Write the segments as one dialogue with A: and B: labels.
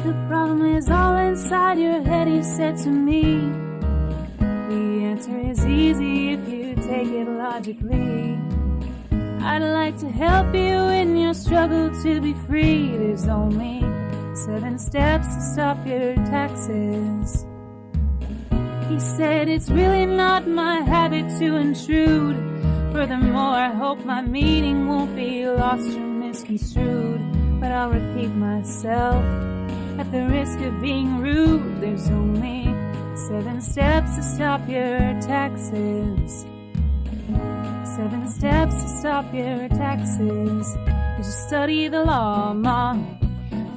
A: The problem is all inside your head, he said to me. The answer is easy if you take it logically. I'd like to help you in your struggle to be free. There's only 7 steps to stop your taxes. He said it's really not my habit to intrude. Furthermore, I hope my meaning won't be lost or misconstrued. But I'll repeat myself at the risk of being rude. There's only 7 steps to stop your taxes. 7 steps to stop your taxes. You just study the law, Mom.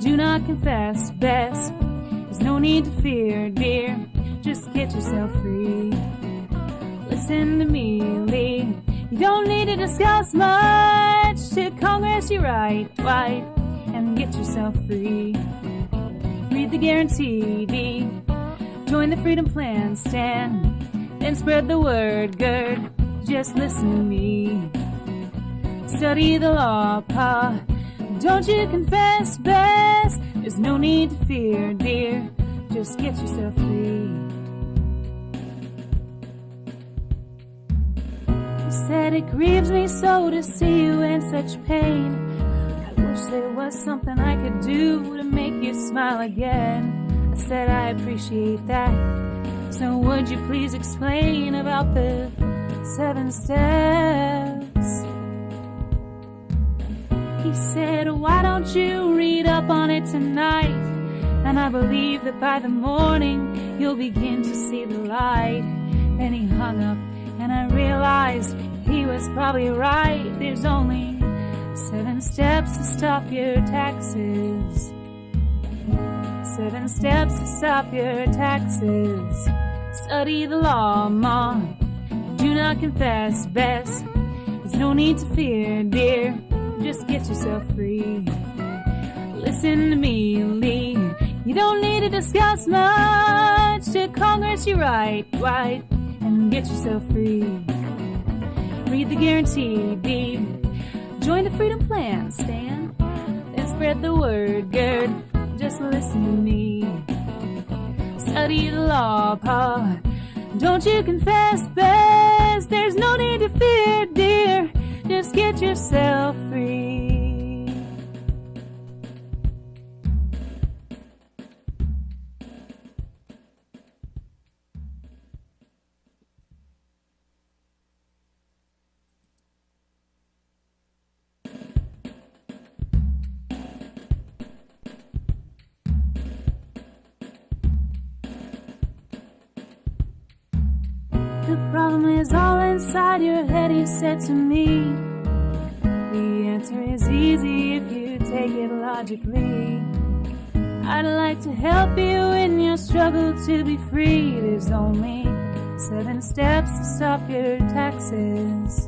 A: Do not confess, best. There's no need to fear, dear. Just get yourself free. Listen to me, Lee. You don't need to discuss much. To Congress you write, and get yourself free. Read the guarantee deed. Join the Freedom Plan, stand, and spread the word, gird. Just listen to me. Study the law, Pa. Don't you confess, best. There's no need to fear, dear. Just get yourself free. He said it grieves me so to see you in such pain. I wish there was something I could do to make you smile again. I said I appreciate that. So would you please explain about the 7 steps? He said, why don't you read up on it tonight? And I believe that by the morning you'll begin to see the light. Then he hung up and I realized he was probably right. There's only 7 steps to stop your taxes. 7 steps to stop your taxes. Study the law, Mom. Do not confess, best. There's no need to fear, dear. Just get yourself free. Listen to me, Lee. You don't need to discuss much. To Congress you write, and get yourself free. Read the guarantee deed. Join the Freedom Plan, stand, and spread the word, gird. Just listen to me. Study the law, Pa. Don't you confess, best. There's no need to fear, dear. Just get yourself free. The problem is all inside your head, he said to me. The answer is easy if you take it logically. I'd like to help you in your struggle to be free. There's only 7 steps to stop your taxes.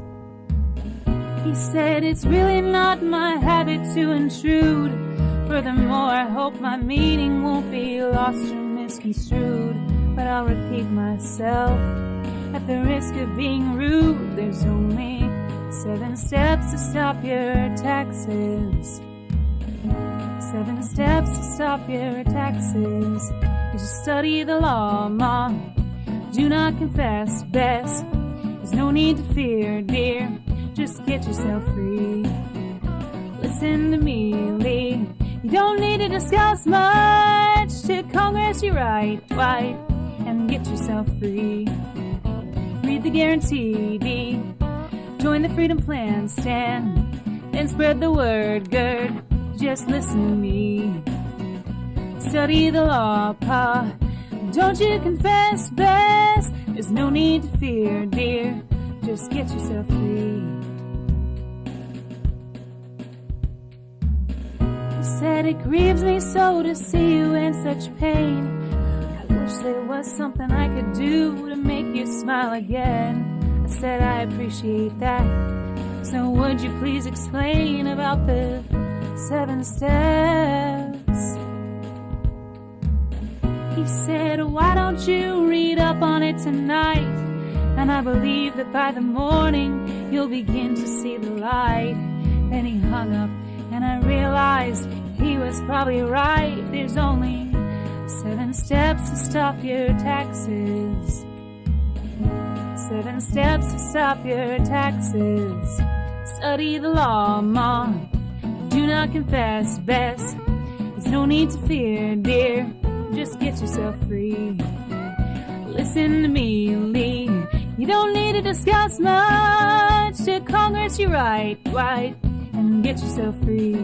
A: He said it's really not my habit to intrude. Furthermore, I hope my meaning won't be lost or misconstrued. But I'll repeat myself at the risk of being rude. There's only 7 steps to stop your taxes. 7 steps to stop your taxes. You just study the law, Mom. Do not confess, best. There's no need to fear, dear. Just get yourself free. Listen to me, Lee. You don't need to discuss much. To Congress you write, and get yourself free. Read the guarantee deed. Join the Freedom Plan, stand, and spread the word, gird. Just listen to me. Study the law, Pa. Don't you confess, best. There's no need to fear, dear. Just get yourself free. He said it grieves me so to see you in such pain. I wish there was something I could do to make you smile again. I said I appreciate that. So would you please explain about the 7 steps? He said, why don't you read up on it tonight? And I believe that by the morning you'll begin to see the light. Then he hung up and I realized he was probably right. There's only 7 steps to stop your taxes. 7 steps to stop your taxes. Study the law, Mom. Do not confess, Bess. There's no need to fear, dear. Just get yourself free. Listen to me, Lee. You don't need to discuss much. To Congress you write, and get yourself free.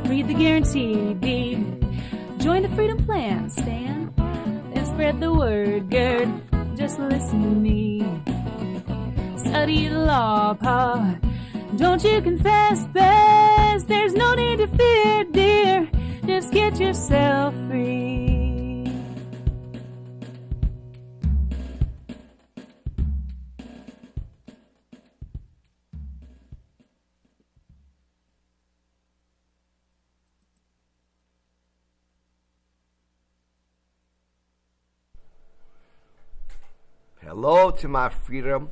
A: Read the guarantee deed. Join the freedom plan, Stan. And spread the word, Gerd. Just listen to me. Study the law, Pa. Don't you confess, Bess. There's no need to fear, dear. Just get yourself free.
B: Hello to my freedom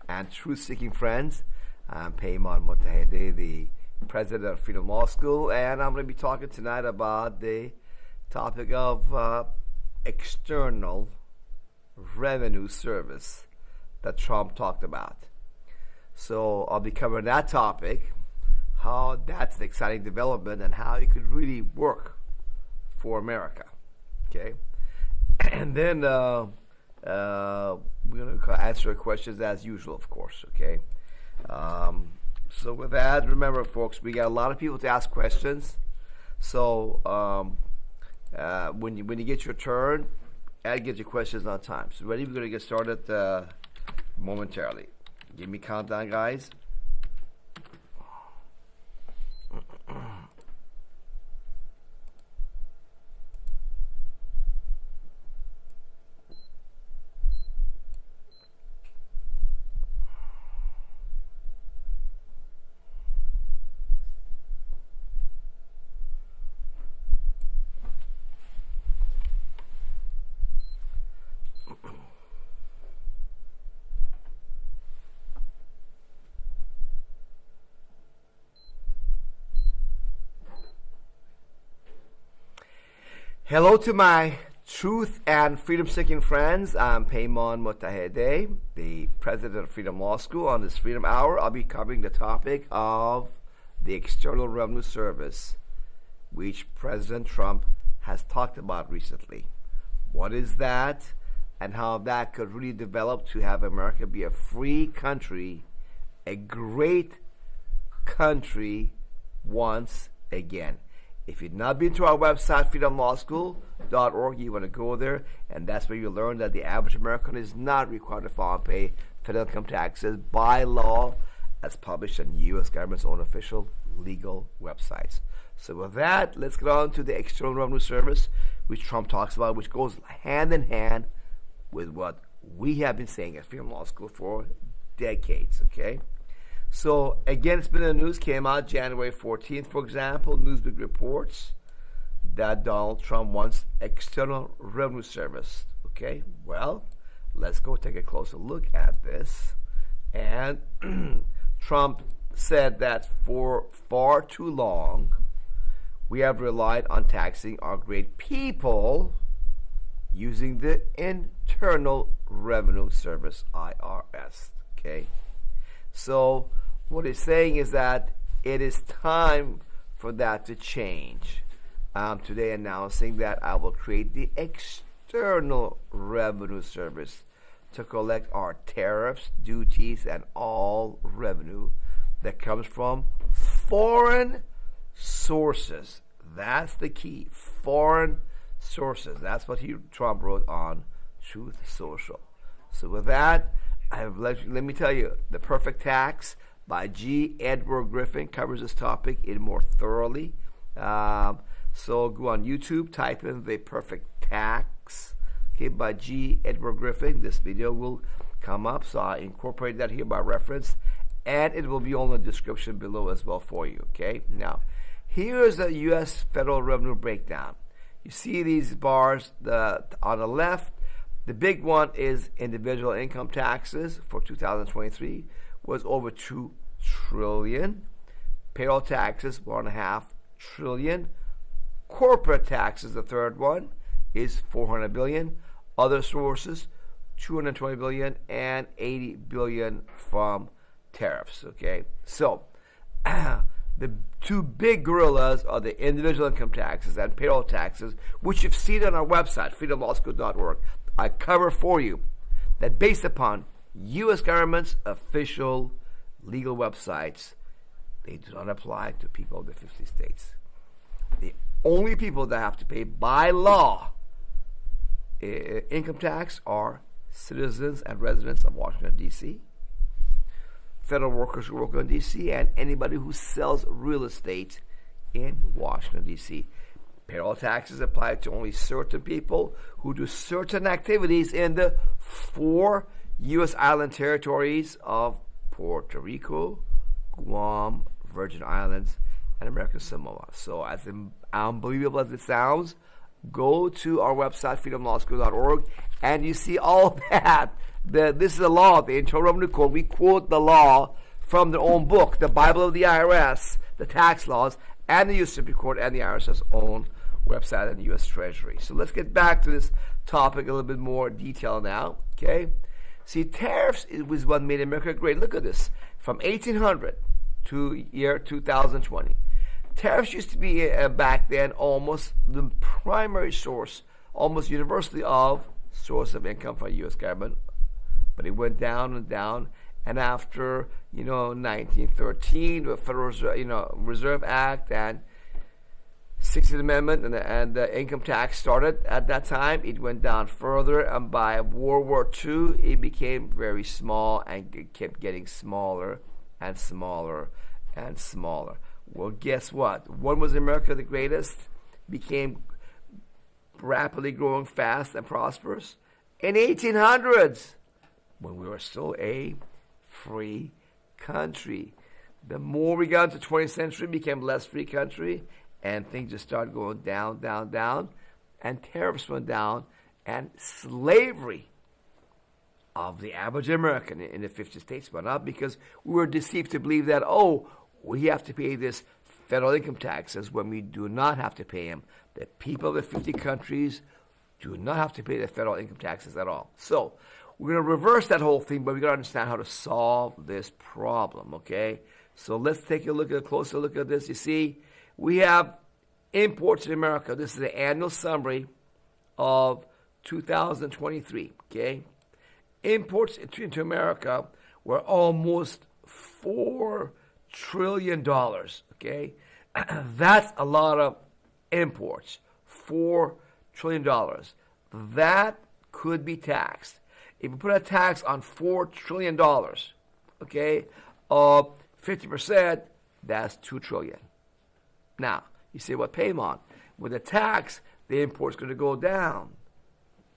B: and truth-seeking friends. I'm Peymon Mottahedeh, the president of Freedom Law School, and I'm going to be talking tonight about the topic of external revenue service that Trump talked about. So I'll be covering that topic, how that's an exciting development and how it could really work for America. Okay? And then we're going to answer questions as usual, of course, okay? So with that, remember, folks, we got a lot of people to ask questions. So when you get your turn, get your questions on time. So ready? We're going to get started momentarily. Give me a countdown, guys. Hello to my truth and freedom-seeking friends. I'm Peymon Mottahedeh, the president of Freedom Law School. On this Freedom Hour, I'll be covering the topic of the External Revenue Service, which President Trump has talked about recently. What is that, and how that could really develop to have America be a free country, a great country once again. If you've not been to our website, freedomlawschool.org, you want to go there, and that's where you learn that the average American is not required to file and pay federal income taxes by law, as published on U.S. government's own official legal websites. So with that, let's get on to the External Revenue Service, which Trump talks about, which goes hand in hand with what we have been saying at Freedom Law School for decades, okay? So, again, it's been in the news, came out January 14th, for example. Newsweek reports that Donald Trump wants External Revenue Service. Okay, well, let's go take a closer look at this. And Trump said that for far too long, we have relied on taxing our great people using the Internal Revenue Service, IRS. Okay, so what he's saying is that it is time for that to change. Today announcing that I will create the External Revenue Service to collect our tariffs, duties, and all revenue that comes from foreign sources. That's the key. Foreign sources. That's what Trump wrote on Truth Social. So with that, let me tell you, The Perfect Tax by G. Edward Griffin covers this topic in more thoroughly. So go on YouTube, type in The Perfect Tax, okay, by G. Edward Griffin. This video will come up, so I incorporate that here by reference, and it will be on the description below as well for you, okay? Now, here's the U.S. federal revenue breakdown. You see these bars on the left. The big one is individual income taxes for 2023 was over $2 trillion. Payroll taxes, $1.5 trillion. Corporate taxes, the third one, is 400 billion. Other sources, 220 billion and 80 billion from tariffs. Okay, so the two big gorillas are the individual income taxes and payroll taxes, which you've seen on our website, freedomlawschool.org. I cover for you that based upon U.S. government's official legal websites, they do not apply to people of the 50 states. The only people that have to pay by law income tax are citizens and residents of Washington, D.C., federal workers who work in D.C., and anybody who sells real estate in Washington, D.C. Payroll taxes apply to only certain people who do certain activities in the 4 U.S. island territories of Puerto Rico, Guam, Virgin Islands, and American Samoa. So as unbelievable as it sounds, go to our website, freedomlawschool.org, and you see all that. This is a law, the Internal Revenue Code. We quote the law from their own book, the Bible of the IRS, the tax laws, and the U.S. Supreme Court and the IRS's own website and the U.S. Treasury. So let's get back to this topic a little bit more detail now, okay? See, tariffs was what made America great. Look at this. From 1800 to year 2020. Tariffs used to be back then almost the primary source, almost universally of source of income for the U.S. government. But it went down and down. And after, 1913, the Federal Reserve Act and 16th Amendment and the income tax started at that time, it went down further. And by World War II, it became very small and it kept getting smaller and smaller and smaller. Well, guess what? When was America the greatest? Became rapidly growing fast and prosperous? In 1800s, when we were still a free country. The more we got into the 20th century, became less free country, and things just started going down, down, down, and tariffs went down, and slavery of the average American in the 50 states went up because we were deceived to believe that, we have to pay this federal income taxes when we do not have to pay them. The people of the 50 countries do not have to pay the federal income taxes at all. So we're going to reverse that whole thing, but we got to understand how to solve this problem, okay? So let's take a closer look at this. You see, we have imports in America. This is the annual summary of 2023, okay? Imports into America were almost $4 trillion, okay? That's a lot of imports, $4 trillion. That could be taxed. If you put a tax on $4 trillion, okay, of 50%, that's $2 trillion. Now, you say, well, Peymon, with the tax, the import's going to go down.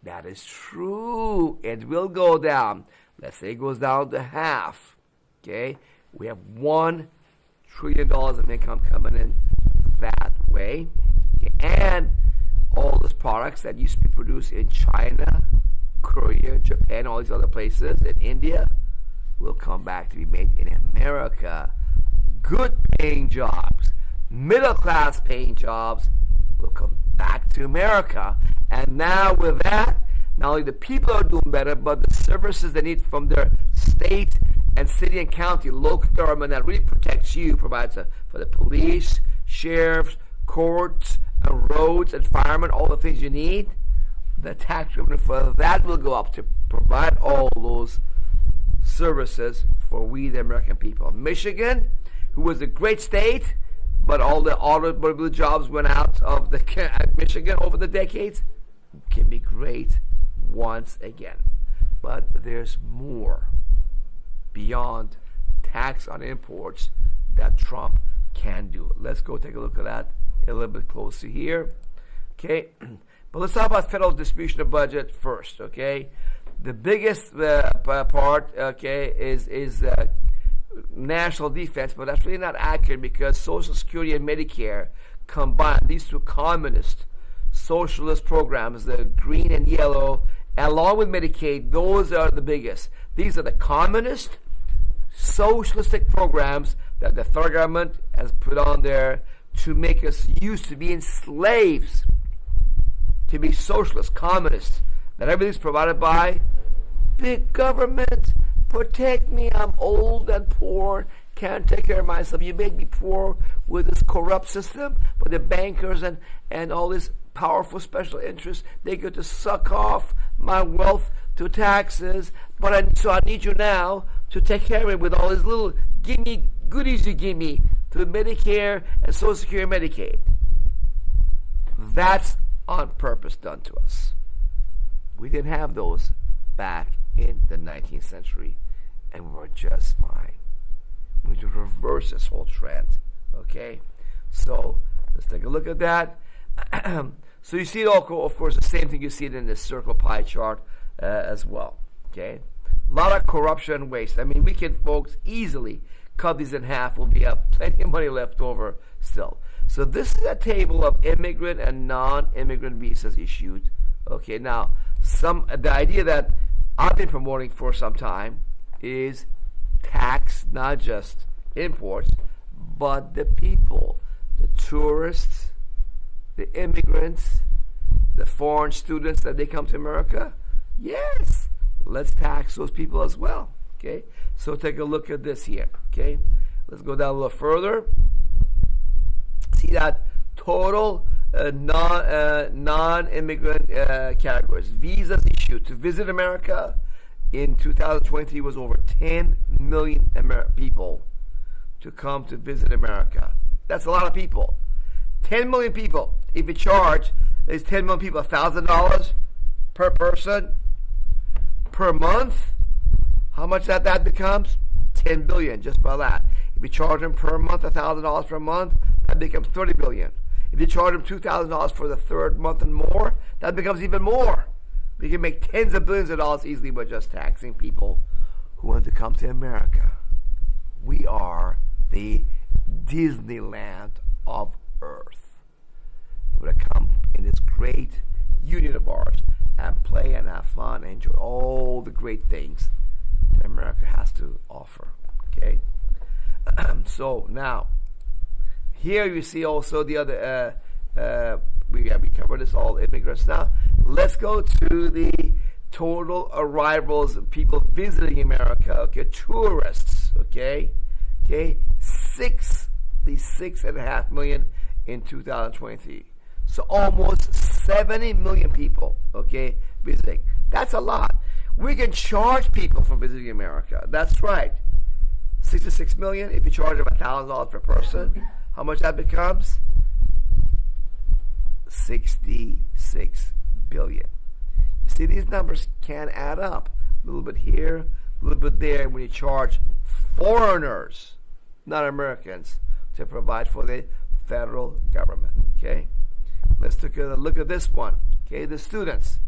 B: That is true. It will go down. Let's say it goes down to half, okay? We have $1 trillion of income coming in that way. And all those products that used to be produced in China, Korea, Japan, all these other places, in India, will come back to be made in America. Good paying jobs, middle class paying jobs will come back to America. And now with that, not only the people are doing better, but the services they need from their state and city and county, local government that really protects you, provides for the police, sheriffs, courts, and roads and firemen, all the things you need. The tax revenue for that will go up to provide all those services for we, the American people. Michigan, who was a great state, but all the automobile jobs went out of Michigan over the decades, can be great once again. But there's more beyond tax on imports that Trump can do. Let's go take a look at that a little bit closer here. Okay, but let's talk about federal distribution of budget first. Okay, the biggest part, okay, is national defense, but that's really not accurate because Social Security and Medicare combined, these two communist socialist programs, the green and yellow, along with Medicaid, those are the biggest. These are the communist socialistic programs that the federal government has put on there to make us used to being slaves, to be socialists, communists, that everything's provided by big government. Protect me, I'm old and poor, can't take care of myself. You made me poor with this corrupt system, but the bankers and all these powerful special interests, they get to suck off my wealth to taxes, so I need you now to take care of me with all these little gimme goodies you give me through Medicare and Social Security and Medicaid. That's on purpose done to us. We didn't have those back in the 19th century, and we were just fine. We need to reverse this whole trend. Okay? So let's take a look at that. So you see it all, of course, the same thing you see it in this circle pie chart as well. Okay? A lot of corruption and waste. I mean, we can, folks, easily cut these in half. We'll be have plenty of money left over still. So this is a table of immigrant and non-immigrant visas issued. Okay, now the idea that I've been promoting for some time is tax not just imports, but the people, the tourists, the immigrants, the foreign students that they come to America. Yes, let's tax those people as well. Okay, so take a look at this here. Okay, let's go down a little further. See that total non-immigrant categories. Visas issued to visit America in 2023 was over 10 million people to come to visit America. That's a lot of people. 10 million people. If you charge these 10 million people $1,000 per person per month, how much that becomes? 10 billion just by that. If you charge them per month $1,000 per month, that becomes 30 billion. If you charge them $2,000 for the third month and more, that becomes even more. We can make tens of billions of dollars easily by just taxing people who want to come to America. We are the Disneyland of Earth. We're going to come in this great union of ours and play and have fun and enjoy all the great things that America has to offer. Okay? So now, here you see also the other, we covered this all immigrants now. Let's go to the total arrivals of people visiting America. Okay, tourists. Okay, 6.5 million in 2023. So almost 70 million people. Okay, visiting. That's a lot. We can charge people for visiting America. That's right. 66 million. If you charge them $1,000 per person, how much that becomes? 66 billion. You see, these numbers can add up. A little bit here, a little bit there when you charge foreigners, not Americans, to provide for the federal government. Okay? Let's take a look at this one. Okay, the students.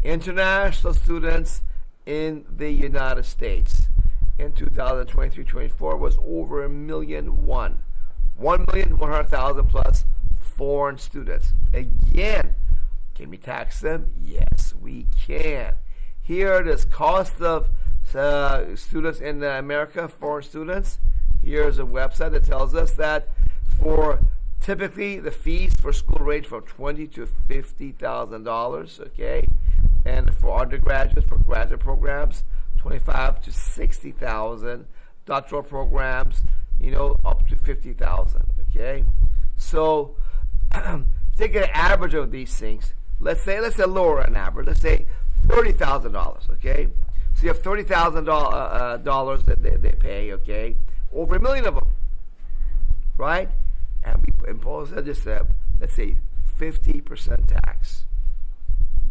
B: International students in the United States in 2023-24 was over 1,100,000 plus foreign students. Again, can we tax them? Yes, we can. Here, this cost of students in America, foreign students. Here's a website that tells us that for typically the fees for school range from $20,000 to $50,000. Okay, and for undergraduates, for graduate programs, $25,000 to $60,000. Doctoral programs, up to $50,000. Okay, so take an average of these things. Let's say lower an average. Let's say $30,000. Okay, so you have $30,000 that they pay. Okay, over 1 million of them, right? And we impose let's say 50% tax.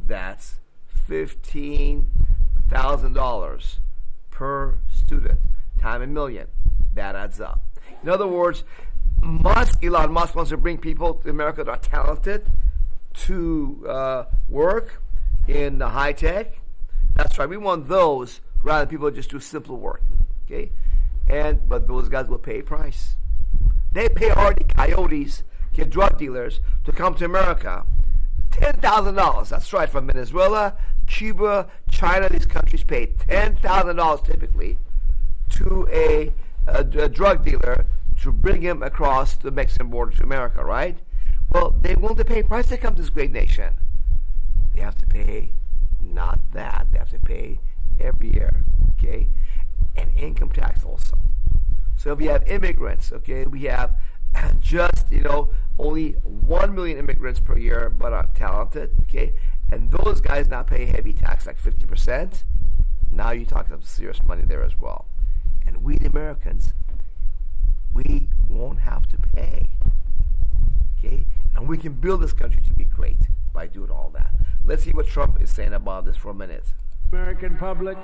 B: That's $15,000 per student times 1 million. That adds up. In other words, Elon Musk wants to bring people to America that are talented to work in the high tech. That's right. We want those rather than people who just do simple work. Okay, but those guys will pay a price. They pay already coyotes, get drug dealers to come to America. $10,000. That's right. From Venezuela, Cuba, China, these countries pay $10,000 typically to a drug dealer to bring them across the Mexican border to America, right? Well, they want to pay price to come to this great nation. They have to pay not that. They have to pay every year, okay? And income tax also. So if you have immigrants, okay, we have just, only 1 million immigrants per year, but are talented, okay? And those guys now pay heavy tax, like 50%. Now you're talking about serious money there as well. And we, the Americans, we won't have to pay, okay? And we can build this country to be great by doing all that. Let's see what Trump is saying about this for a minute.
C: American public,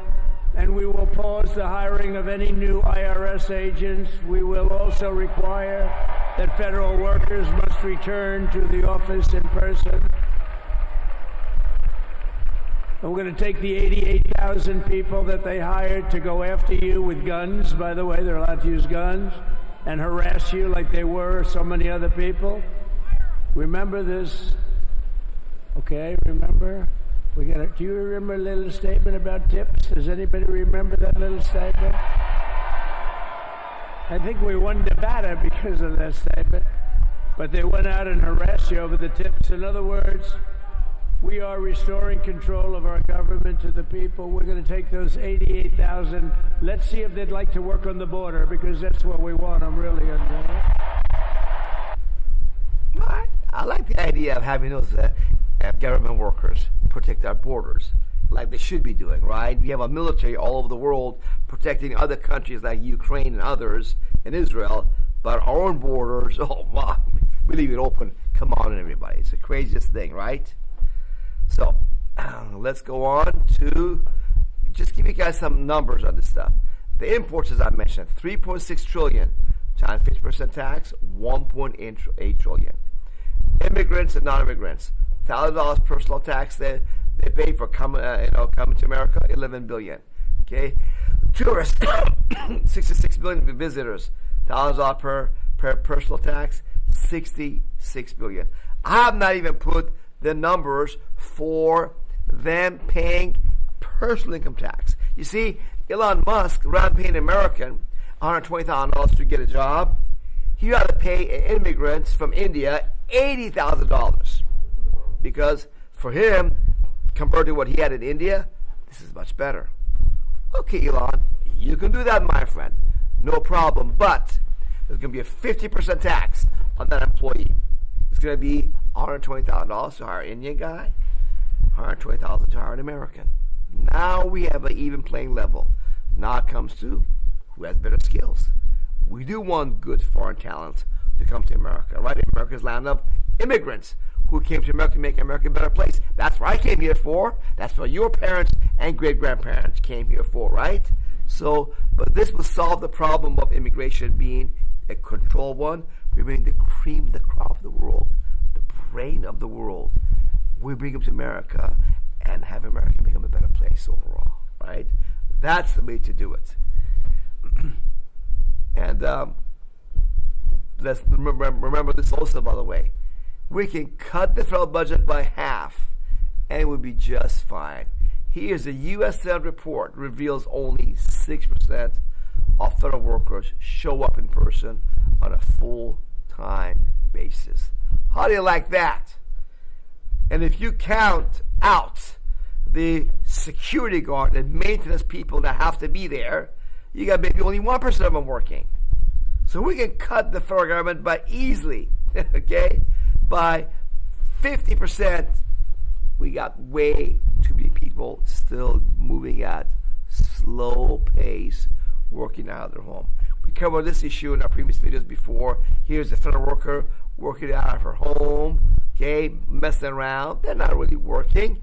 C: and we will pause the hiring of any new IRS agents. We will also require that federal workers must return to the office in person. And we're going to take the 88,000 people that they hired to go after you with guns. By the way, they're allowed to use guns and harass you like they were so many other people. Remember this? Okay, remember? Do you remember a little statement about tips? Does anybody remember that little statement? I think we won Nevada because of that statement. But they went out and harassed you over the tips. In other words, we are restoring control of our government to the people. We're going to take those 88,000. Let's see if they'd like to work on the border, because that's what we want them really on there.
B: I like the idea of having those government workers protect our borders, like they should be doing, right? We have a military all over the world protecting other countries like Ukraine and others and Israel, but our own borders, oh my, we leave it open. Come on, everybody. It's the craziest thing, right? So let's go on to just give you guys some numbers on this stuff. The imports, as I mentioned, 3.6 trillion times 50% tax, 1.8 trillion. Immigrants and non-immigrants, $1,000 personal tax they pay for coming to America, 11 billion. Okay, tourists, 66 million visitors, $1,000 per personal tax, 66 billion. I have not even put the numbers for them paying personal income tax. You see, Elon Musk, rather than paying an American $120,000 to get a job, he rather pay immigrants from India $80,000, because for him, compared to what he had in India, this is much better. Okay, Elon, you can do that, my friend, no problem, but there's going to be a 50% tax on that employee. It's going to be $120,000 to hire an Indian guy, $120,000 to hire an American. Now we have an even playing level. Now it comes to who has better skills. We do want good foreign talent to come to America, right? America's land of immigrants who came to America to make America a better place. That's what I came here for. That's what your parents and great-grandparents came here for, right? So, but this will solve the problem of immigration being a controlled one. We bring the cream of the crop of the world, the brain of the world. We bring them to America and have America become a better place overall, right? That's the way to do it. And let's remember this also, by the way. We can cut the federal budget by half and it would be just fine. Here's a U.S. Senate report reveals only 6% of federal workers show up in person on a full-time basis. How do you like that? And if you count out the security guard and maintenance people that have to be there, you got maybe only 1% of them working. So we can cut the federal government by easily, okay, by 50%. We got way too many people still moving at slow pace, working out of their home. We covered this issue in our previous videos before. Here's a federal worker working out of her home, okay, messing around. They're not really working,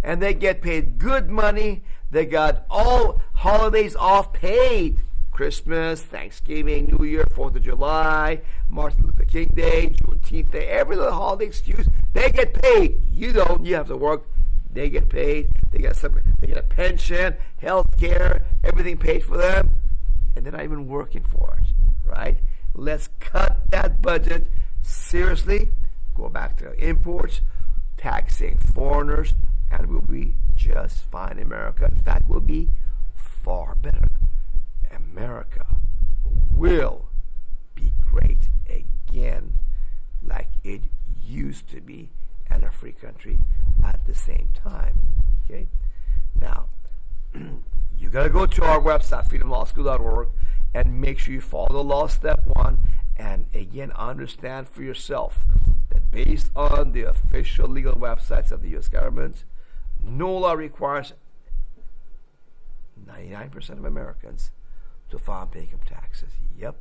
B: and they get paid good money. They got all holidays off paid. Christmas, Thanksgiving, New Year, 4th of July, Martin Luther King Day, Juneteenth Day, every little holiday excuse, they get paid. You don't. You have to work. They get paid. They get a pension, health care, everything paid for them, and they're not even working for it, right? Let's cut that budget seriously, go back to imports, taxing foreigners, and we'll be just fine in America. In fact, we'll be far better. America will be great. great again like it used to be and a free country at the same time. Okay? Now, you got to go to our website, freedomlawschool.org, and make sure you follow the law step 1, and again, understand for yourself that based on the official legal websites of the U.S. government, no law requires 99% of Americans to file and pay income taxes. Yep,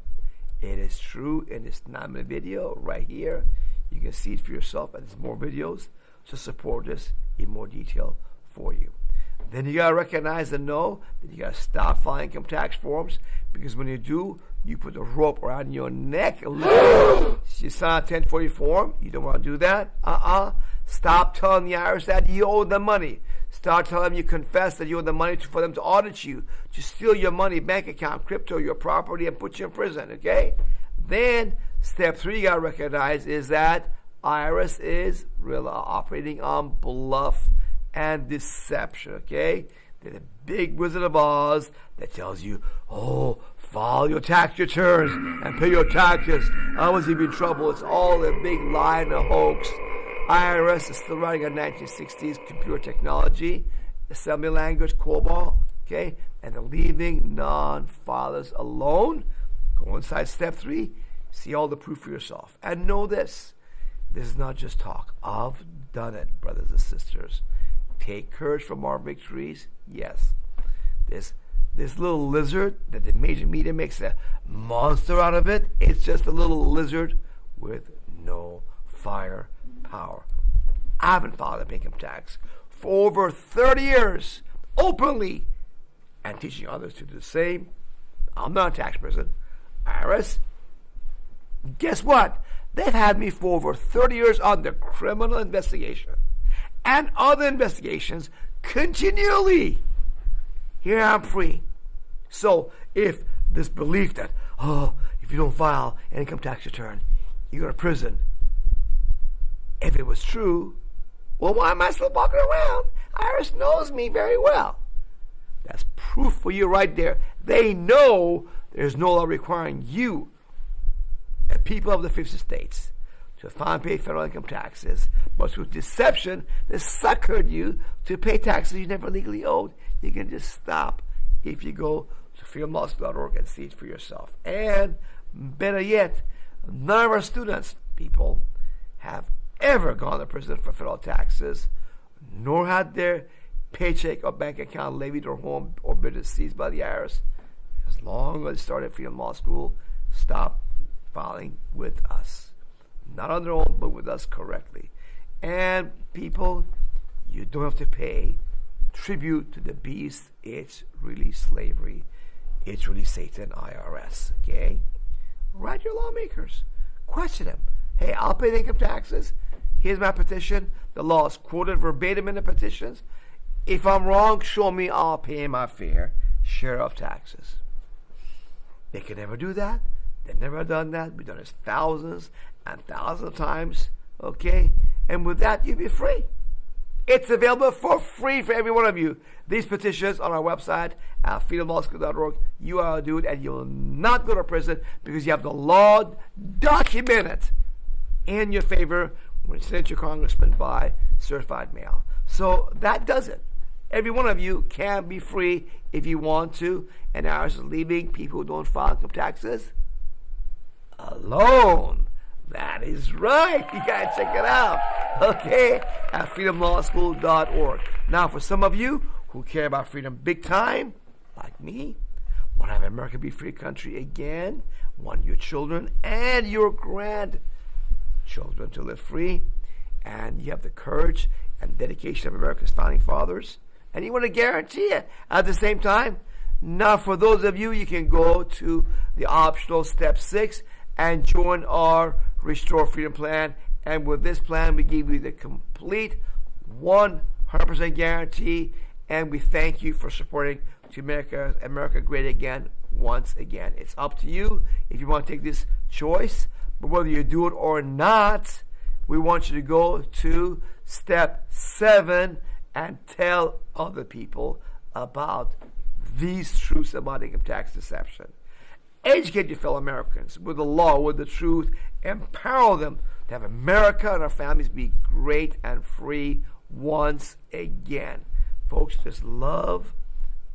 B: it is true in this 9-minute video right here. You can see it for yourself, and there's more videos to support this in more detail for you. Then you got to recognize and know that you got to stop filing income tax forms, because when you do, you put the rope around your neck. You sign a 1040 form. You don't want to do that. Stop telling the IRS that you owe them money. Start telling them you confess that you owe them money for them to audit you, to steal your money, bank account, crypto, your property, and put you in prison, okay? Then, step 3 you got to recognize is that IRS is really operating on bluff and deception, okay? They're the big Wizard of Oz that tells you, oh, file your tax returns and pay your taxes. Otherwise you'll be in trouble. It's all a big lie and a hoax. IRS is still running on 1960s computer technology, assembly language, COBOL, okay? And they're leaving non-filers alone. Go inside step 3, see all the proof for yourself. And know this is not just talk. I've done it, brothers and sisters. Take courage from our victories. Yes. This little lizard that the major media makes a monster out of it, it's just a little lizard with no firepower. I haven't filed an income tax for over 30 years, openly, and teaching others to do the same. I'm not a tax person. IRS, guess what? They've had me for over 30 years under criminal investigation and other investigations continually. Here I'm free. So if this belief that, if you don't file an income tax return, you go to prison, if it was true, well, why am I still walking around? IRS knows me very well. That's proof for you right there. They know there's no law requiring you, the people of the 50 states, to file and pay federal income taxes, but through deception, they suckered you to pay taxes you never legally owed. You can just stop if you go to freedomlawschool.org and see it for yourself. And better yet, none of our students, people, have ever gone to prison for federal taxes, nor had their paycheck or bank account levied or home or business seized by the IRS. As long as they started Freedom Law School, stop filing with us. Not on their own, but with us correctly. And people, you don't have to pay tribute to the beast. It's really slavery. It's really Satan, IRS. Okay? Write your lawmakers. Question them. Hey, I'll pay the income taxes. Here's my petition. The law is quoted verbatim in the petitions. If I'm wrong, show me. I'll pay my fair share of taxes. They can never do that. They've never done that. We've done this thousands and thousands of times. Okay? And with that, you'll be free. It's available for free for every one of you. These petitions on our website at freedomlawschool.org. You are a dude, and you'll not go to prison because you have the law documented in your favor when you send your congressman by certified mail. So that does it. Every one of you can be free if you want to, and ours is leaving people who don't file income taxes alone. That is right. You gotta check it out. Okay, at freedomlawschool.org. Now, for some of you who care about freedom big time, like me, want to have America be a free country again, want your children and your grandchildren to live free, and you have the courage and dedication of America's founding fathers, and you want to guarantee it at the same time. Now, for those of you, you can go to the optional step 6 and join our Restore Freedom plan. And with this plan, we give you the complete 100% guarantee, and we thank you for supporting to America Great Again once again. It's up to you if you want to take this choice, but whether you do it or not, we want you to go to step 7 and tell other people about these truths about income tax deception. Educate your fellow Americans with the law, with the truth. Empower them to have America and our families be great and free once again. Folks, just love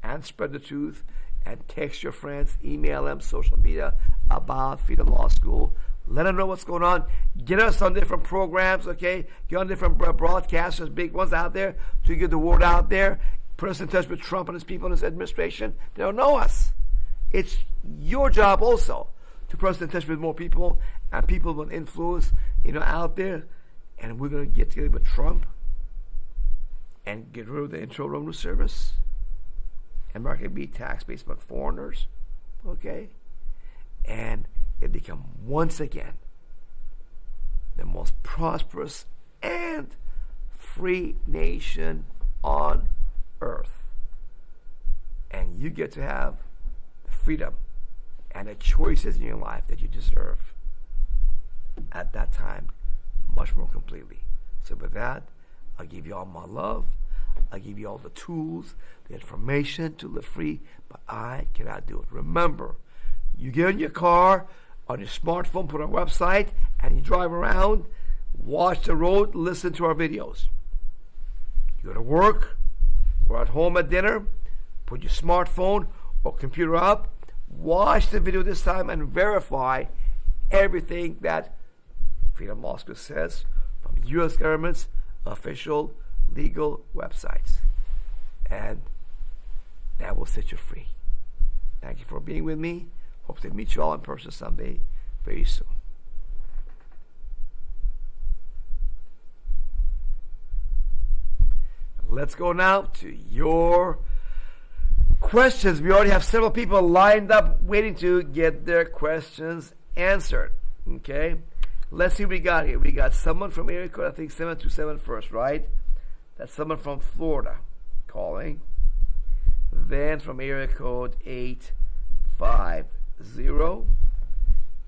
B: and spread the truth, and text your friends, email them, social media about Freedom Law School. Let them know what's going on. Get us on different programs, okay? Get on different broadcasters, big ones out there, to get the word out there. Put us in touch with Trump and his people and his administration. They don't know us. It's your job also to put us in touch with more people and people with influence, out there. And we're going to get together with Trump and get rid of the Internal Revenue Service. And America can be tax based on foreigners, okay? And it become once again the most prosperous and free nation on earth. And you get to have the freedom and the choices in your life that you deserve at that time much more completely. So with that, I'll give you all my love. I'll give you all the tools, the information to live free, but I cannot do it. Remember, you get in your car, on your smartphone, put on a website, and you drive around, watch the road, listen to our videos. You go to work or at home at dinner, put your smartphone or computer up, watch the video this time and verify everything that Freedom Law School says from U.S. government's official legal websites. And that will set you free. Thank you for being with me. Hope to meet you all in person someday, very soon. Let's go now to your questions. We already have several people lined up waiting to get their questions answered. Okay? Let's see what we got here. We got someone from area code, I think 727 first, right? That's someone from Florida calling. Then from area code 850.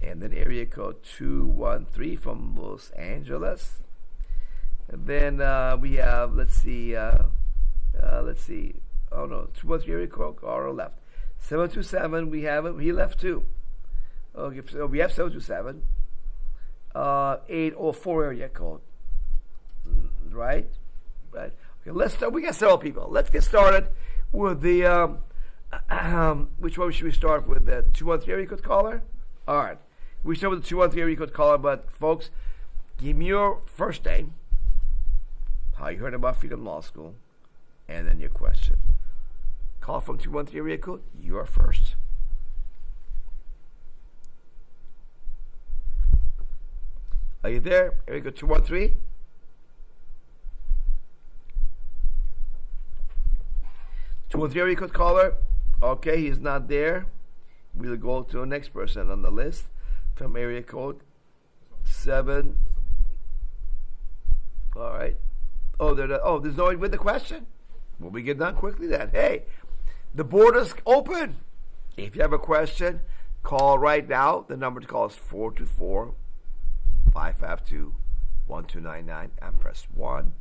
B: And then area code 213 from Los Angeles. And then we have, let's see. Oh no, 213 area code caller left. 727, we have him. He left too. Okay, so we have 727. 804 area code. Right? Right. Okay, let's start. We got several people. Let's get started with the which one should we start with? The 213 area code caller? Alright. We start with the 213 area code caller, but folks, give me your first name, how you heard about Freedom Law School, and then your question. Call from 213 area code, you are first. Are you there? Area code 213? Area code caller. Okay, he's not there. We'll go to the next person on the list from area code 7. All right. There's no one with the question. Well, we get done quickly then. Hey, the board is open. If you have a question, call right now. The number to call is 424-552-1299 and press 1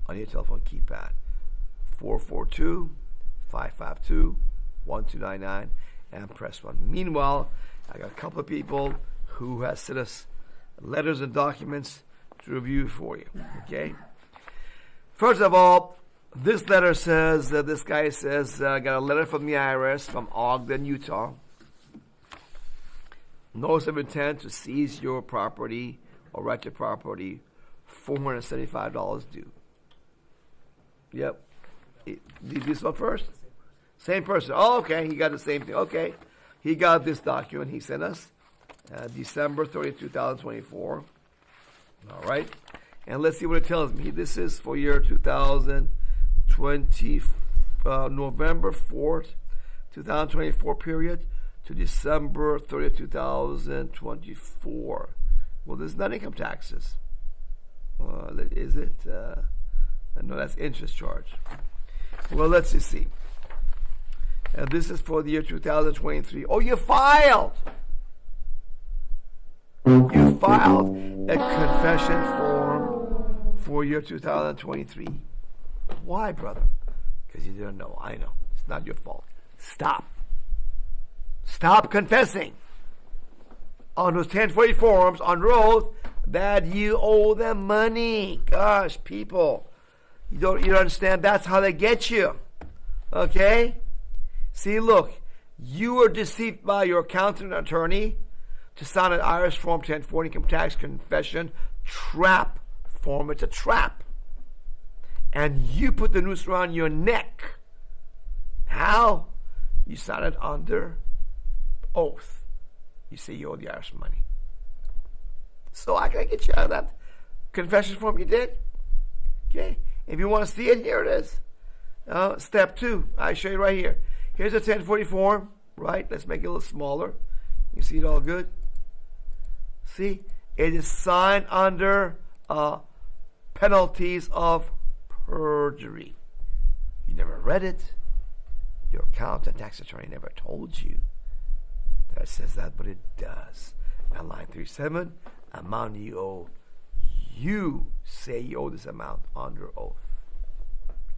B: on your telephone keypad. 442-552-1299 and press 1. Meanwhile, I got a couple of people who have sent us letters and documents to review for you. Okay? First of all, this letter says, this guy says, I got a letter from the IRS from Ogden, Utah. Notice of intent to seize your property or write your property, $475 due. Yep. This one first? Same person. Oh, okay. He got the same thing. Okay. He got this document he sent us. December 30th, 2024. All right. And let's see what it tells me. This is for year 2020, November 4th, 2024 period to December 30th, 2024. Well, there's not income taxes. Is it? No, that's interest charge. Well, let's just see. This is for the year 2023. Oh, you filed! You filed a confession form for year 2023. Why, brother? Because you didn't know. I know. It's not your fault. Stop. Stop confessing. on those 1040 forms under oath that you owe them money. Gosh, people, you don't understand. That's how they get you. Okay? See, look, you were deceived by your accountant and attorney to sign an IRS Form 1040 income tax confession trap form. It's a trap. And you put the noose around your neck. How? You sign it under oath. You say you owe the IRS money. So I can get you out of that confession form you did. Okay? If you want to see it, here it is. Step 2. I show you right here. Here's a 1040 form, right? Let's make it a little smaller. You see it all good? See? It is signed under penalties of perjury. You never read it. Your accountant, tax attorney never told you that it says that, but it does. And line 37, amount you owe, you say you owe this amount under oath.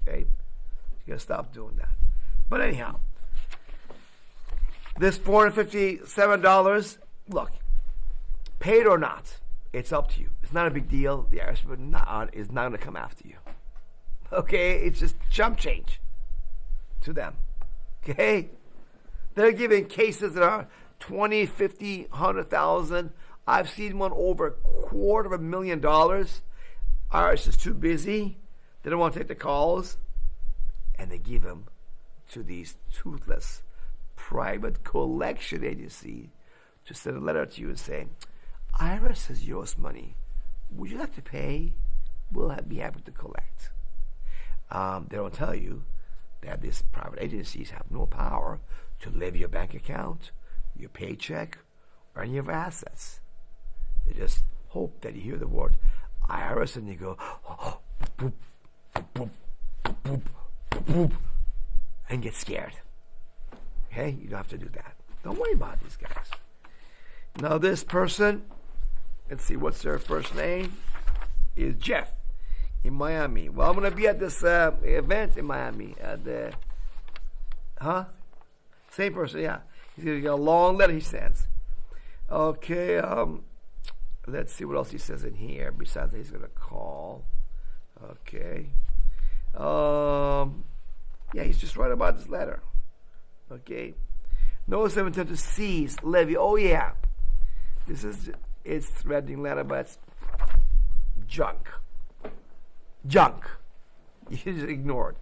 B: Okay? You gotta stop doing that. But anyhow, this $457, look, paid or not, it's up to you. It's not a big deal. The IRS is not going to come after you. Okay? It's just chump change to them. Okay? They're giving cases that are 20, 50, 100,000. I've seen one over $250,000. IRS is too busy. They don't want to take the calls. And they give them to these toothless private collection agency to send a letter to you and say, IRS says you owe us money. Would you like to pay? We'll be happy to collect. They don't tell you that these private agencies have no power to levy your bank account, your paycheck, or any of your assets. They just hope that you hear the word IRS and you go, oh, boop, boop, boop, boop, boop, and get scared. Okay? You don't have to do that. Don't worry about these guys. Now this person, let's see, what's their first name? Is Jeff in Miami. Well, I'm going to be at this event in Miami. At the, same person, yeah. He's going to get a long letter he sends. Okay, let's see what else he says in here besides that he's going to call. Okay. Yeah, he's just writing about this letter. Okay. Notice of intent to seize, levy. Oh, yeah. It's threatening letter, but it's junk. Junk. You just ignore it.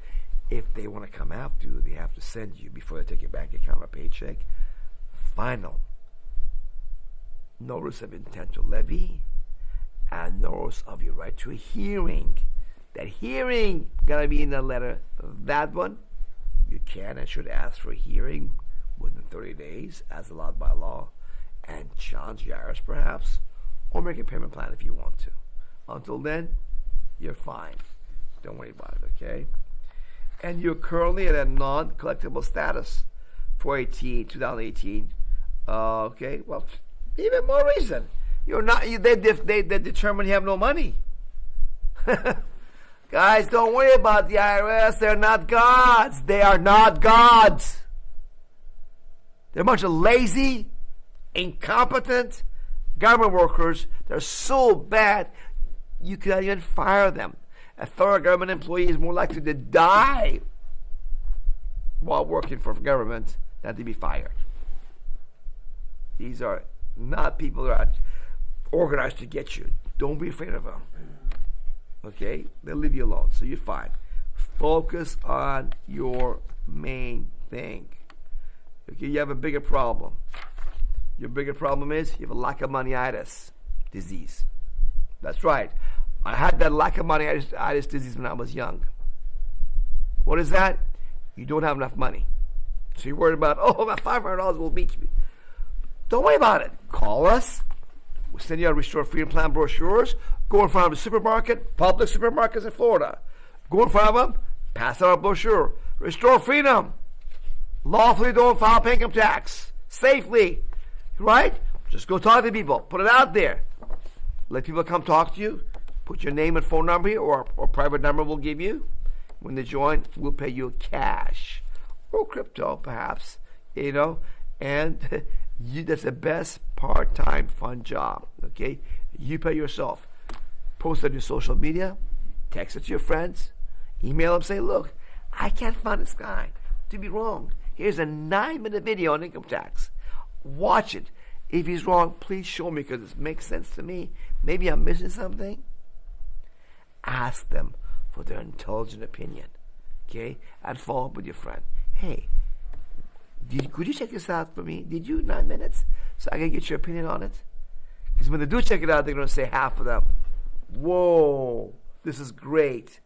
B: If they want to come after you, they have to send you, before they take your bank account or paycheck, final notice of intent to levy and notice of your right to a hearing. That hearing gotta be in the letter. That one, you can and should ask for a hearing within 30 days, as allowed by law, and challenge the IRS perhaps, or make a payment plan if you want to. Until then, you're fine. Don't worry about it, okay? And you're currently at a non-collectible status for 2018. Okay, well, even more reason. You're not. They determine you have no money. Guys, don't worry about the IRS. They're not gods. They are not gods. They're a bunch of lazy, incompetent government workers. They're so bad, you can't even fire them. A thorough government employee is more likely to die while working for government than to be fired. These are not people that are organized to get you. Don't be afraid of them. Okay? They'll leave you alone, so you're fine. Focus on your main thing. Okay? You have a bigger problem. Your bigger problem is you have a leishmaniasis disease. That's right. I had that leishmaniasis disease when I was young. What is that? You don't have enough money. So you're worried about, my $500 will beat me. Don't worry about it. Call us. We'll send you out Restore Freedom Plan brochures. Go in front of the supermarket, public supermarkets in Florida. Go in front of them, pass out a brochure. Restore freedom. Lawfully don't file pay income tax. Safely. Right? Just go talk to people. Put it out there. Let people come talk to you. Put your name and phone number here, or private number we'll give you. When they join, we'll pay you cash. Or crypto, perhaps. And That's the best part-time fun job. Okay, you pay yourself. Post on your social media, text it to your friends, email them, say, look, I can't find this guy to be wrong. Here's a 9-minute video on income tax. Watch it. If he's wrong, please show me because it makes sense to me. Maybe I'm missing something. Ask them for their intelligent opinion. Okay? And follow up with your friend. Hey, could you check this out for me? Did you 9 minutes? So I can get your opinion on it? Because when they do check it out, they're going to say half of them, whoa, this is great.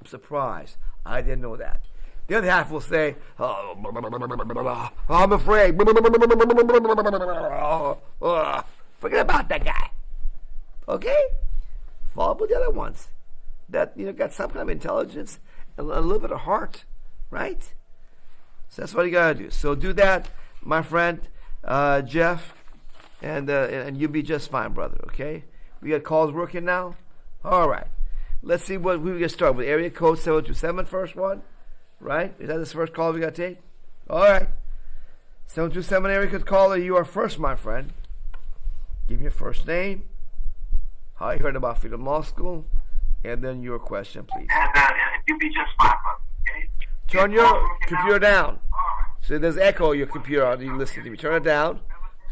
B: I'm surprised. I didn't know that. The other half will say, oh, I'm afraid. Forget about that guy. Okay? Follow up with the other ones that got some kind of intelligence and a little bit of heart, right? So that's what you gotta do. So do that, my friend Jeff, and you'll be just fine, brother. Okay? We got calls working now. All right. Let's see what we can start with. Area code 727, first one. Right? Is that the first call we got to take? All right. 727 area code caller, you are first, my friend. Give me your first name, how you heard about Freedom Law School, and then your question, please.
D: And you'll be just fine, okay?
B: Turn your computer down. So there's echo your computer on you listen to me. Turn it down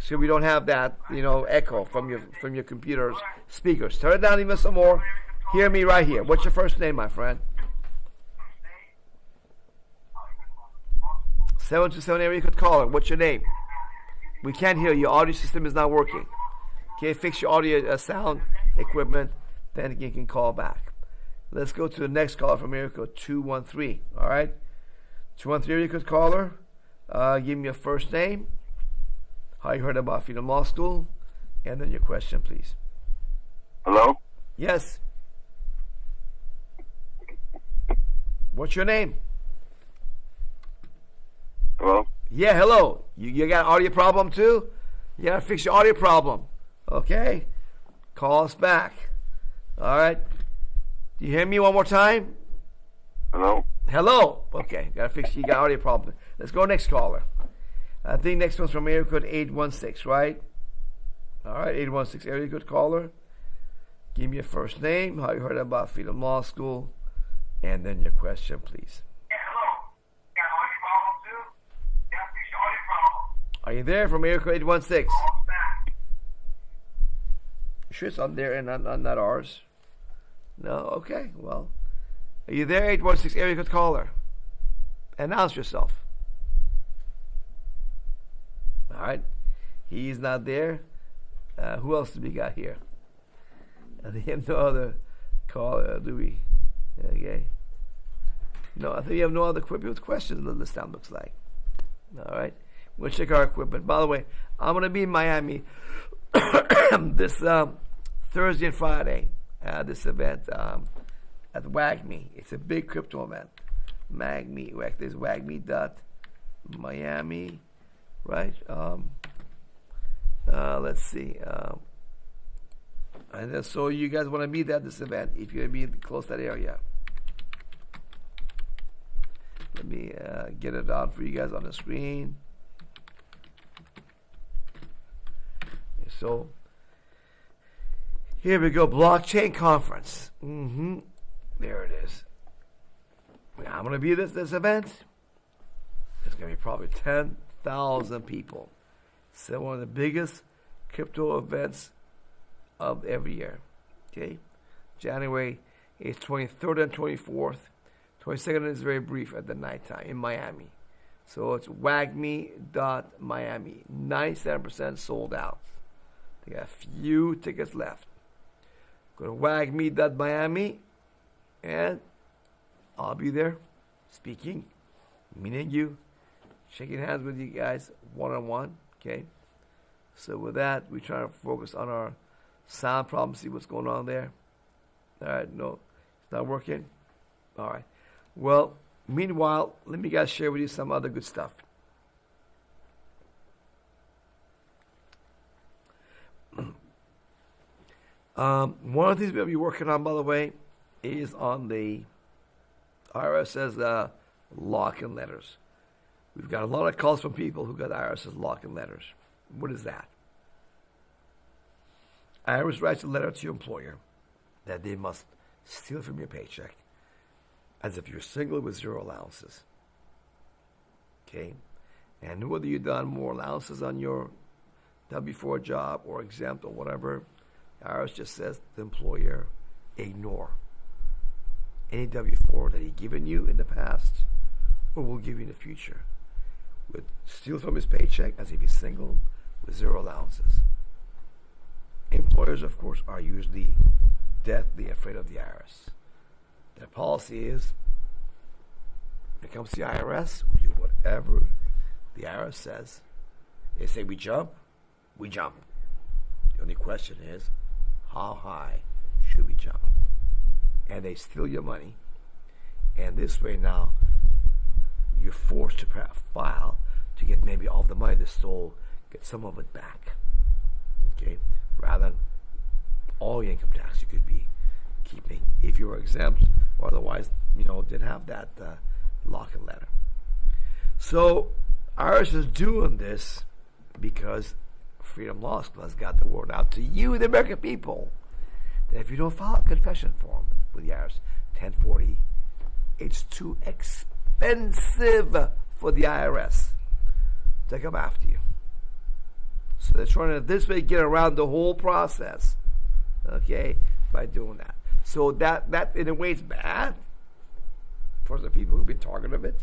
B: so we don't have that, echo from your computer's speakers. Turn it down even some more. Hear me right here. What's your first name, my friend? 727 area code caller. What's your name? We can't hear you. Your audio system is not working. Okay, fix your audio sound equipment, then you can call back. Let's go to the next caller from area code 213. All right, 213 area code caller. Give me your first name, how you heard about Freedom Law School, and then your question, please.
D: Hello?
B: Yes. What's your name?
D: Hello?
B: Yeah, hello. You got an audio problem too? You gotta fix your audio problem. Okay? Call us back. All right. Do you hear me one more time?
D: Hello?
B: Hello. Okay. You got audio problem. Let's go next caller. I think next one's from area code 816, right? All right, 816 area code caller. Give me your first name, how you heard about Freedom Law School, and then your question, please. Are you there from area code 816? You sure it's on there and not ours? No? Okay, well. Are you there, 816 area code caller? Announce yourself. All right. He's not there. Who else do we got here? I think we have no other call, do we? Okay. No, I think we have no other people with questions this time, looks like. All right. We'll check our equipment. By the way, I'm going to be in Miami this Thursday and Friday. This event at WAGME. It's a big crypto event. There's WAGME.Miami, right? Let's see. And so you guys want to meet at this event if you're going to be close to that area. Let me get it on for you guys on the screen. So here we go, blockchain conference. There it is. I'm going to be at this event. There's going to be probably 10,000 people. It's one of the biggest crypto events of every year. Okay, January is 23rd and 24th. 22nd is very brief at the nighttime in Miami. So it's WAGME.Miami. 97% sold out. They got a few tickets left. Go to WAGME.Miami, and I'll be there speaking, meeting you, shaking hands with you guys one-on-one. Okay. So with that, we try to focus on our sound problem, see what's going on there. All right, no, it's not working. All right. Well, meanwhile, let me guys share with you some other good stuff. One of the things we'll be working on, by the way, is on the IRS's lock-in letters. We've got a lot of calls from people who got IRS's lock-in letters. What is that? IRS writes a letter to your employer that they must steal from your paycheck as if you're single with zero allowances. Okay? And whether you've done more allowances on your W-4 job or exempt or whatever, IRS just says to the employer, ignore any W-4 that he's given you in the past or will give you in the future. Would steal from his paycheck as if he's single with zero allowances. Employers, of course, are usually deathly afraid of the IRS. Their policy is, when it comes to the IRS, we do whatever the IRS says. They say we jump, we jump. The only question is, how high should we jump? And they steal your money. And this way now, you're forced to file to get maybe all the money they stole, get some of it back. Okay? Rather than all your income tax you could be keeping if you were exempt or otherwise, didn't have that lock-in letter. So, IRS is doing this because Freedom Law School has got the word out to you, the American people, that if you don't file a confession form with the IRS, 1040, it's too expensive for the IRS to come after you. So they're trying to this way get around the whole process, okay, by doing that. So that in a way is bad for the people who've been targeted of it,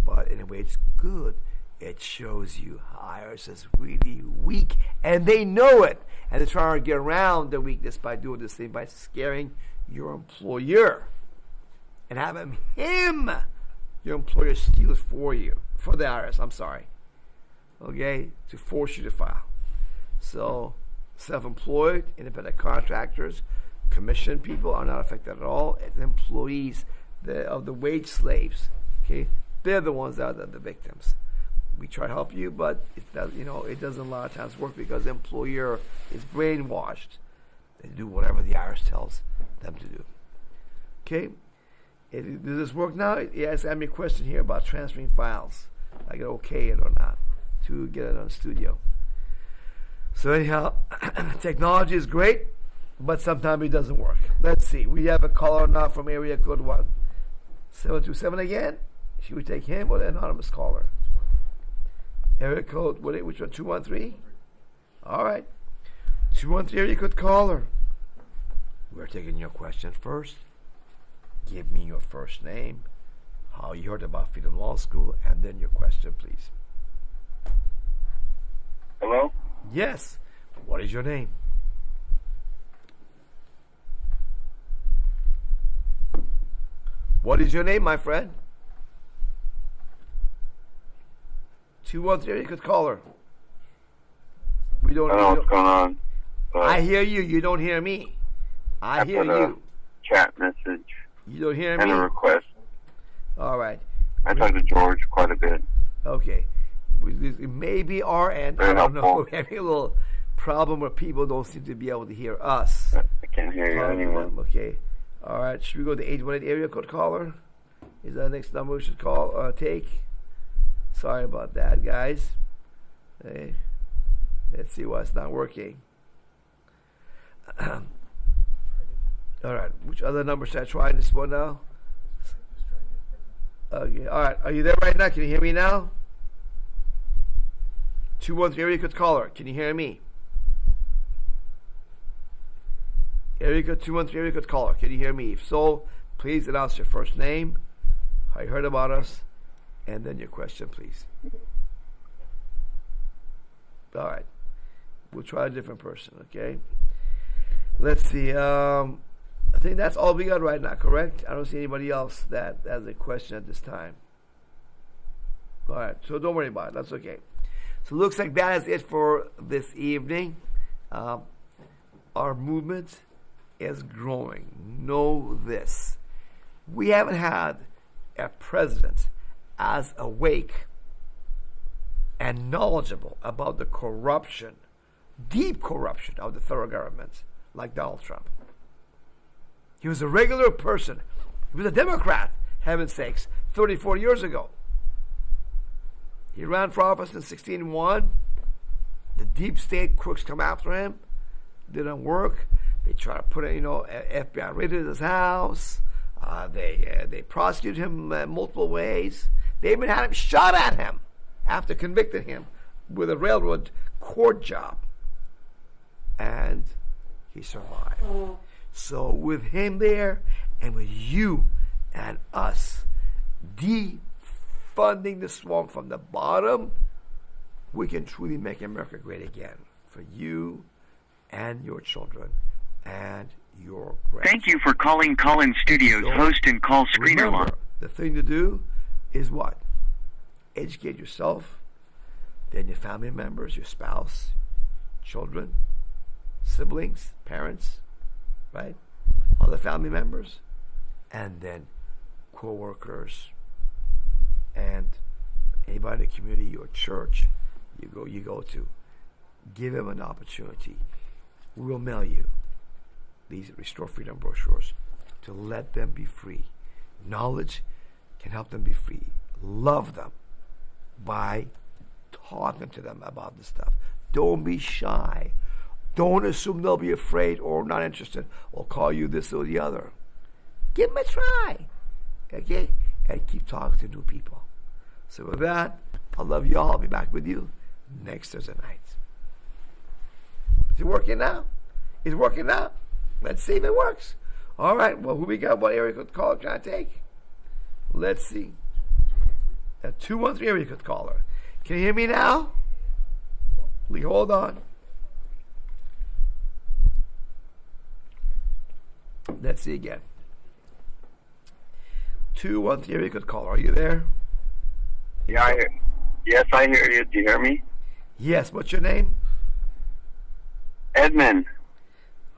B: but in a way it's good. It shows you IRS is really weak, and they know it, and they're trying to get around the weakness by doing this thing, by scaring your employer and having your employer, steal it for you, for the IRS, I'm sorry, okay, to force you to file. So self-employed, independent contractors, commission people are not affected at all. It's employees of the wage slaves, okay, they're the ones that are the victims. We try to help you, but it doesn't a lot of times work because the employer is brainwashed. They do whatever the IRS tells them to do. Okay? Does this work now? Yes, I have a question here about transferring files. I get okay it or not to get it on the studio. So anyhow, technology is great, but sometimes it doesn't work. Let's see. We have a caller now from area code 727 again. Should we take him or the anonymous caller? Area code, which one? 213? All right. 213 area code caller. We're taking your question first. Give me your first name, how you heard about Freedom Law School, and then your question, please.
D: Hello?
B: Yes. What is your name? What is your name, my friend? 213 area code caller. We don't
D: I don't know what's going on.
B: I hear you. You don't hear me. I hear you.
D: Chat message.
B: You don't hear
D: And
B: me?
D: a request.
B: All right.
D: I talked to George quite a bit.
B: Okay. Maybe our end.
D: Very
B: I don't know.
D: helpful.
B: We're having a little problem where people don't seem to be able to hear us.
D: I can't hear you anymore.
B: Okay. All right. Should we go to the 818 area code caller? Is that the next number we should call? Take? Sorry about that, guys. Hey. Let's see why it's not working. All right. Which other number should I try this one now? Okay. All right. Are you there right now? Can you hear me now? 213 area code caller. Can you hear me? Area code 213 area code caller. Can you hear me? If so, please announce your first name, how you heard about us, and then your question, please. All right. We'll try a different person, okay? Let's see. I think that's all we got right now, correct? I don't see anybody else that has a question at this time. All right. So don't worry about it. That's okay. So it looks like that is it for this evening. Our movement is growing. Know this. We haven't had a president as awake and knowledgeable about the corruption, deep corruption of the federal government like Donald Trump. He was a regular person. He was a Democrat, heaven's sakes, 34 years ago. He ran for office in 16-1, The deep state crooks come after him. Didn't work. They try to put FBI raided his house. They prosecuted him multiple ways. They even had him shot at him after convicting him with a railroad court job. And he survived. So with him there, and with you and us defunding the swamp from the bottom, we can truly make America great again for you and your children and your grandchildren.
E: Thank you for calling Collins Studios,
B: So,
E: host and call screener
B: remember,
E: line.
B: the thing to do is what? Educate yourself, then your family members, your spouse, children, siblings, parents, right? Other family members, and then co-workers and anybody in the community, your church, you go to. Give them an opportunity. We will mail you these Restore Freedom brochures to let them be free. Knowledge can help them be free. Love them by talking to them about this stuff. Don't be shy. Don't assume they'll be afraid or not interested or call you this or the other. Give them a try. Okay? And keep talking to new people. So with that, I love you all. I'll be back with you next Thursday night. Is it working now? Is it working now? Let's see if it works. All right. Well, who we got? What area code caller can I take? Let's see. A 213 area code caller. Can you hear me now? Lee, hold on. Let's see again. 213 area code caller. Are you there?
D: Yeah, I hear. Yes, I hear you. Do you hear me?
B: Yes. What's your name?
D: Edmund.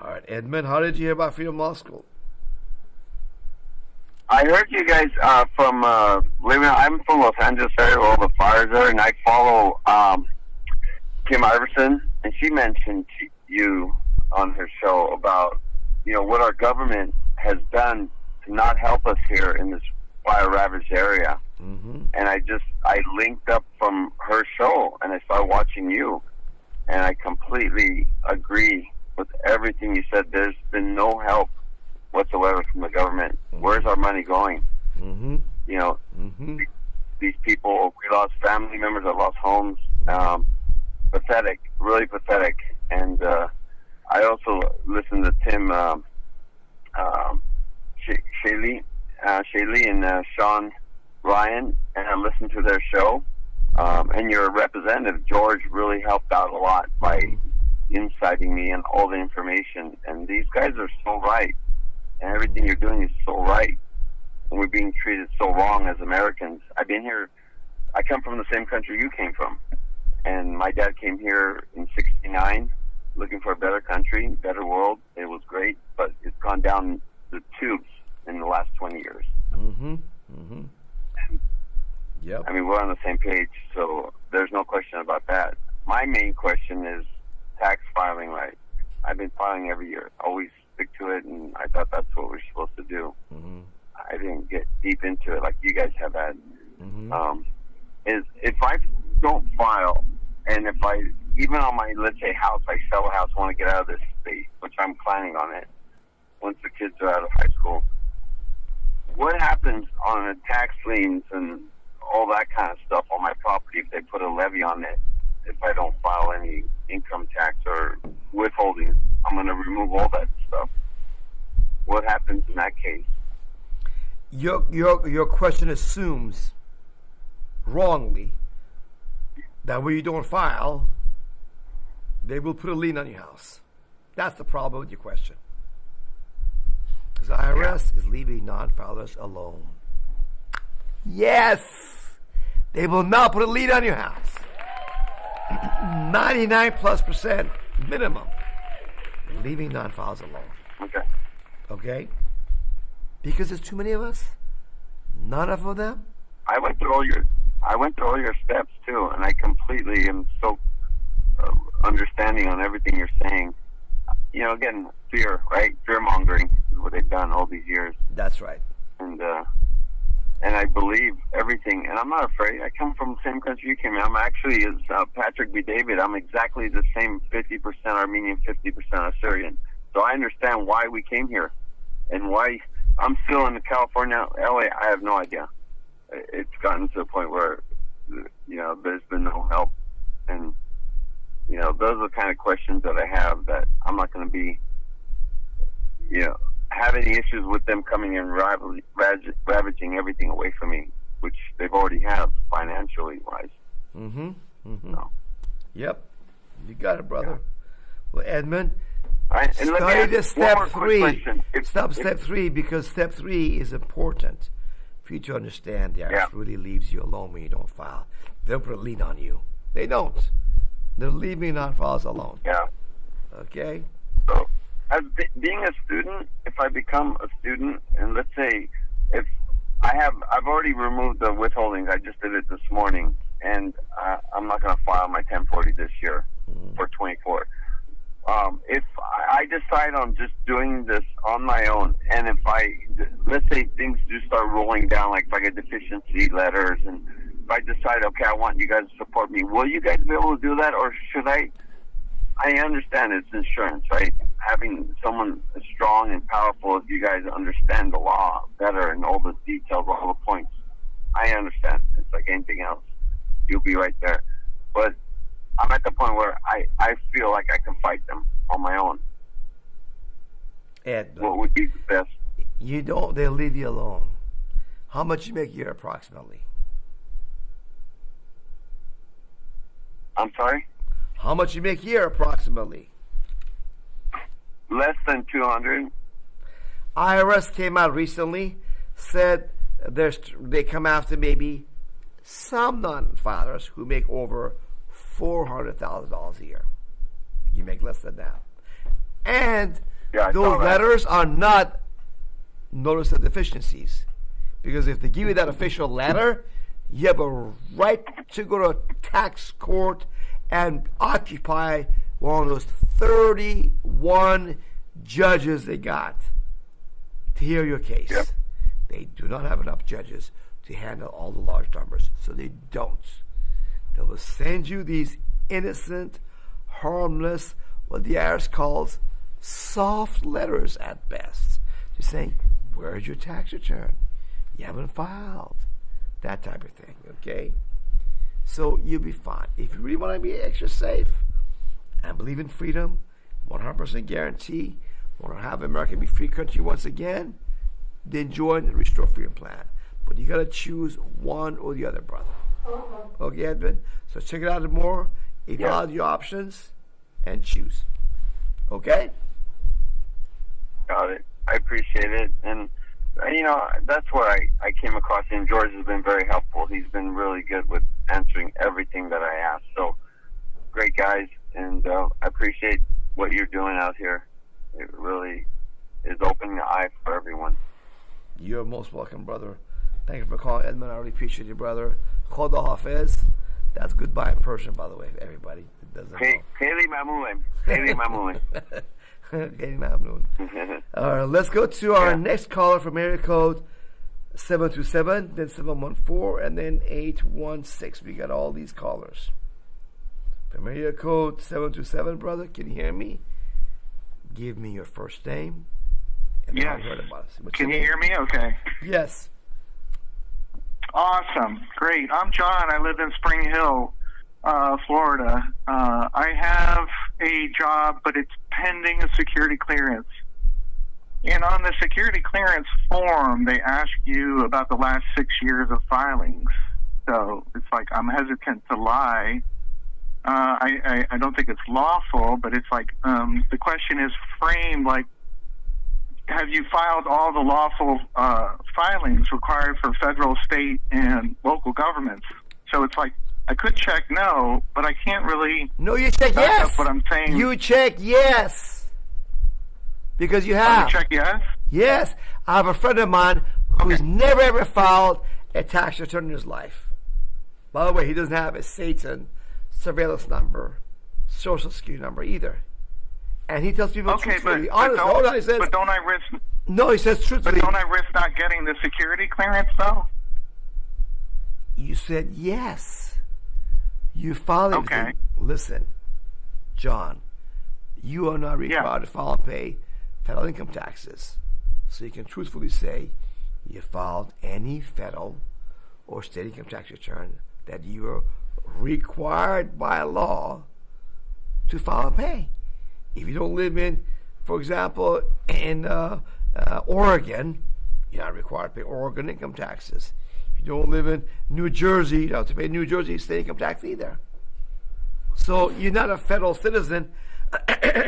B: All right, Edmund. How did you hear about Freedom Law School?
D: I heard you guys from I'm from Los Angeles area where all the fires are, and I follow Kim Iverson, and she mentioned you on her show about what our government has done to not help us here in this fire-ravaged area.
B: Mm-hmm.
D: And I linked up from her show, and I started watching you, and I completely agree with everything you said. There's been no help whatsoever from the government. Mm-hmm. Where's our money going?
B: Mm-hmm. Mm-hmm.
D: These people, we lost family members that lost homes. Pathetic, really pathetic. And I also listened to Tim Shaylee and Sean Ryan, and I listened to their show. And your representative, George, really helped out a lot by inciting me and all the information. And these guys are so right. And everything you're doing is so right. And we're being treated so wrong as Americans. I've been here. I come from the same country you came from. And my dad came here in '69 looking for a better country, better world. It was great, but it's gone down the tubes in the last 20 years.
B: Mm-hmm. Mm-hmm. Yep.
D: I mean, we're on the same page, so there's no question about that. My main question is tax filing right. I've been filing every year. Always stick to it, and I thought that's what we're supposed to do.
B: Mm-hmm.
D: I didn't get deep into it like you guys have had.
B: Mm-hmm.
D: Is if I don't file, and if I, even on my, let's say, house, I sell a house, want to get out of this state, which I'm planning on it, once the kids are out of high school, what happens on the tax liens and all that kind of stuff on my property if they put a levy on it? If I don't file any income tax or withholding, I'm going to remove all that stuff. What happens in that case?
B: Your question assumes wrongly that when you don't file, they will put a lien on your house. That's the problem with your question. Because the IRS is leaving non-filers alone. Yes! They will not put a lien on your house. 99+% minimum. They're leaving non-filers alone.
D: Okay.
B: Okay? Because there's too many of us. Not enough of them.
D: I went through all your steps too, and I completely am so understanding on everything you're saying. Again, fear, right? Fear mongering is what they've done all these years.
B: That's right.
D: And and I believe everything, and I'm not afraid. I come from the same country you came in. I'm actually, as Patrick B. David, I'm exactly the same 50% Armenian, 50% Assyrian. So I understand why we came here and why I'm still in California, LA. I have no idea. It's gotten to a point where, there's been no help. And, those are the kind of questions that I have that I'm not going to be, have any issues with them coming and ravaging everything away from me, which they've already have financially wise.
B: Yep. You got it, brother. Yeah. Well, Edmund,
D: study
B: the step 3.
D: Step
B: 3, because step 3 is important for you to understand. The IRS really leaves you alone when you don't file. They don't put a lien on you. They don't. They're leaving non-files alone.
D: Yeah.
B: Okay?
D: So, being a student, if I become a student, and let's say if I've already removed the withholdings. I just did it this morning, and I'm not going to file my 1040 this year for 24. If I decide on just doing this on my own, and let's say things do start rolling down, like if I get deficiency letters, and if I decide, okay, I want you guys to support me, will you guys be able to do that, or should I understand it's insurance, right? Having someone as strong and powerful as you guys understand the law better and all the details, all the points. I understand. It's like anything else. You'll be right there. But I'm at the point where I feel like I can fight them on my own.
B: Ed,
D: what would be the best?
B: They'll leave you alone. How much you make a year approximately?
D: I'm sorry?
B: How much you make a year approximately?
D: Less than 200.
B: IRS came out recently, said they come after maybe some non-filers who make over $400,000 a year. You make less than that. And those letters are not notice of deficiencies. Because if they give you that official letter, you have a right to go to tax court and occupy one of those 31 judges they got to hear your case.
D: Yep.
B: They do not have enough judges to handle all the large numbers, so they don't. They will send you these innocent, harmless, what the IRS calls soft letters at best. Just saying, where's your tax return? You haven't filed. That type of thing, okay? So you'll be fine. If you really want to be extra safe and believe in freedom, 100% guarantee, want to have America be a free country once again, then join the Restore Freedom Plan. But you got to choose one or the other, brother. Okay, Edmund? So check it out more, evaluate your options, and choose. Okay?
D: Got it. I appreciate it. And, that's what I came across. And George has been very helpful. He's been really good with answering everything that I asked. So, great guys. And I appreciate what you're doing out here. It really is opening the eye for everyone.
B: You're most welcome, brother. Thank you for calling, Edmund. I really appreciate you, brother. Khoda Hafiz. That's goodbye in Persian, by the way, everybody.
D: Kaylee Mamouin. Kaylee Mamouin.
B: Kaylee Mamouin. All right, let's go to our next caller from area code 727, then 714, and then 816. We got all these callers. From area code 727, brother, can you hear me? Give me your first name. And
F: yes. Can you hear me? Okay.
B: Yes.
F: Awesome. Great. I'm John. I live in Spring Hill, Florida. I have a job, but it's pending a security clearance. And on the security clearance form, they ask you about the last 6 years of filings. So it's like I'm hesitant to lie. I don't think it's lawful, but it's like the question is framed like, have you filed all the lawful filings required for federal, state, and local governments? So it's like, I could check no, but I can't really...
B: No, you check yes.
F: That's what I'm saying.
B: You check yes. Because you have.
F: You check yes?
B: Yes. I have a friend of mine who's never ever filed a tax return in his life. By the way, he doesn't have a Satan surveillance number, social security number either. And he tells people truthfully, honestly.
F: But don't I risk...
B: No, he says truthfully.
F: But don't I risk not getting the security clearance, though?
B: said yes. You filed
F: Okay.
B: everything. Listen, John, you are not required to file and pay federal income taxes. So you can truthfully say you filed any federal or state income tax return that you are required by law to file and pay. If you don't live in, for example, in Oregon, you're not required to pay Oregon income taxes. If you don't live in New Jersey, you don't have to pay New Jersey state income tax either. So you're not a federal citizen.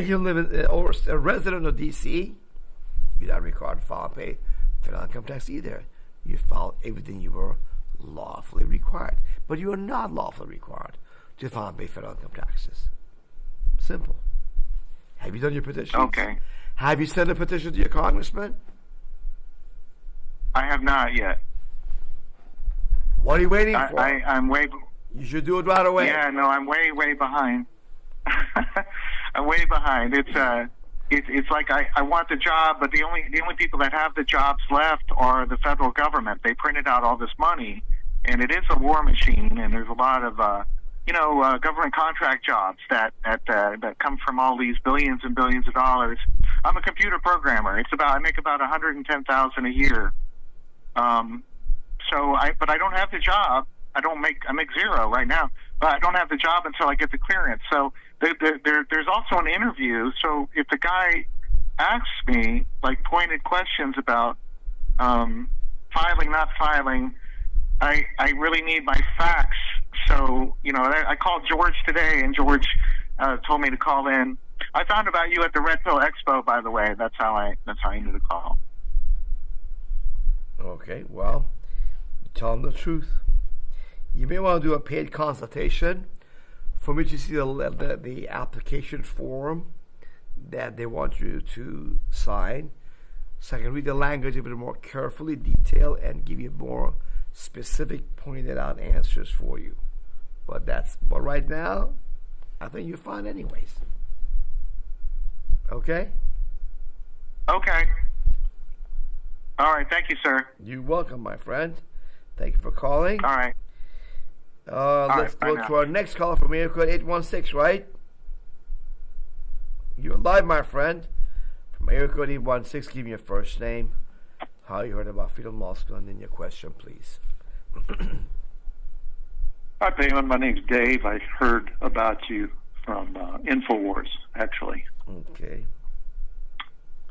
B: You live in, or a resident of D.C., you're not required to file and pay federal income tax either. You filed everything you were lawfully required. But you are not lawfully required to file and pay federal income taxes. Simple. Have you done your petitions?
F: Okay.
B: Have you sent a petition to your congressman?
F: I have not yet.
B: What are you waiting for?
F: I'm way.
B: You should do it right away.
F: Yeah, no, I'm way behind. I'm way behind. It's like I want the job, but the only people that have the jobs left are the federal government. They printed out all this money, and it is a war machine. And there's a lot of government contract jobs that come from all these billions and billions of dollars. I'm a computer programmer. I make about $110,000 a year. But I don't have the job. I make zero right now, but I don't have the job until I get the clearance. So there's also an interview. So if the guy asks me like pointed questions about filing, not filing, I really need my facts. So I called George today, and George told me to call in. I found about you at the Red Pill Expo, by the way. That's how I knew to call.
B: Okay, well, tell them the truth. You may want to do a paid consultation from which you see the application form that they want you to sign, so I can read the language a bit more carefully, detail, and give you more specific, pointed out answers for you. But right now, I think you're fine anyways. Okay?
F: Okay. All right. Thank you, sir.
B: You're welcome, my friend. Thank you for calling.
F: All right.
B: Let's go to our next caller from area code 816, right? You're live, my friend. From area code 816, give me your first name, how you heard about Freedom Law School, and then your question, please.
G: Hi, Peymon. My name's Dave. I heard about you from InfoWars, actually.
B: Okay.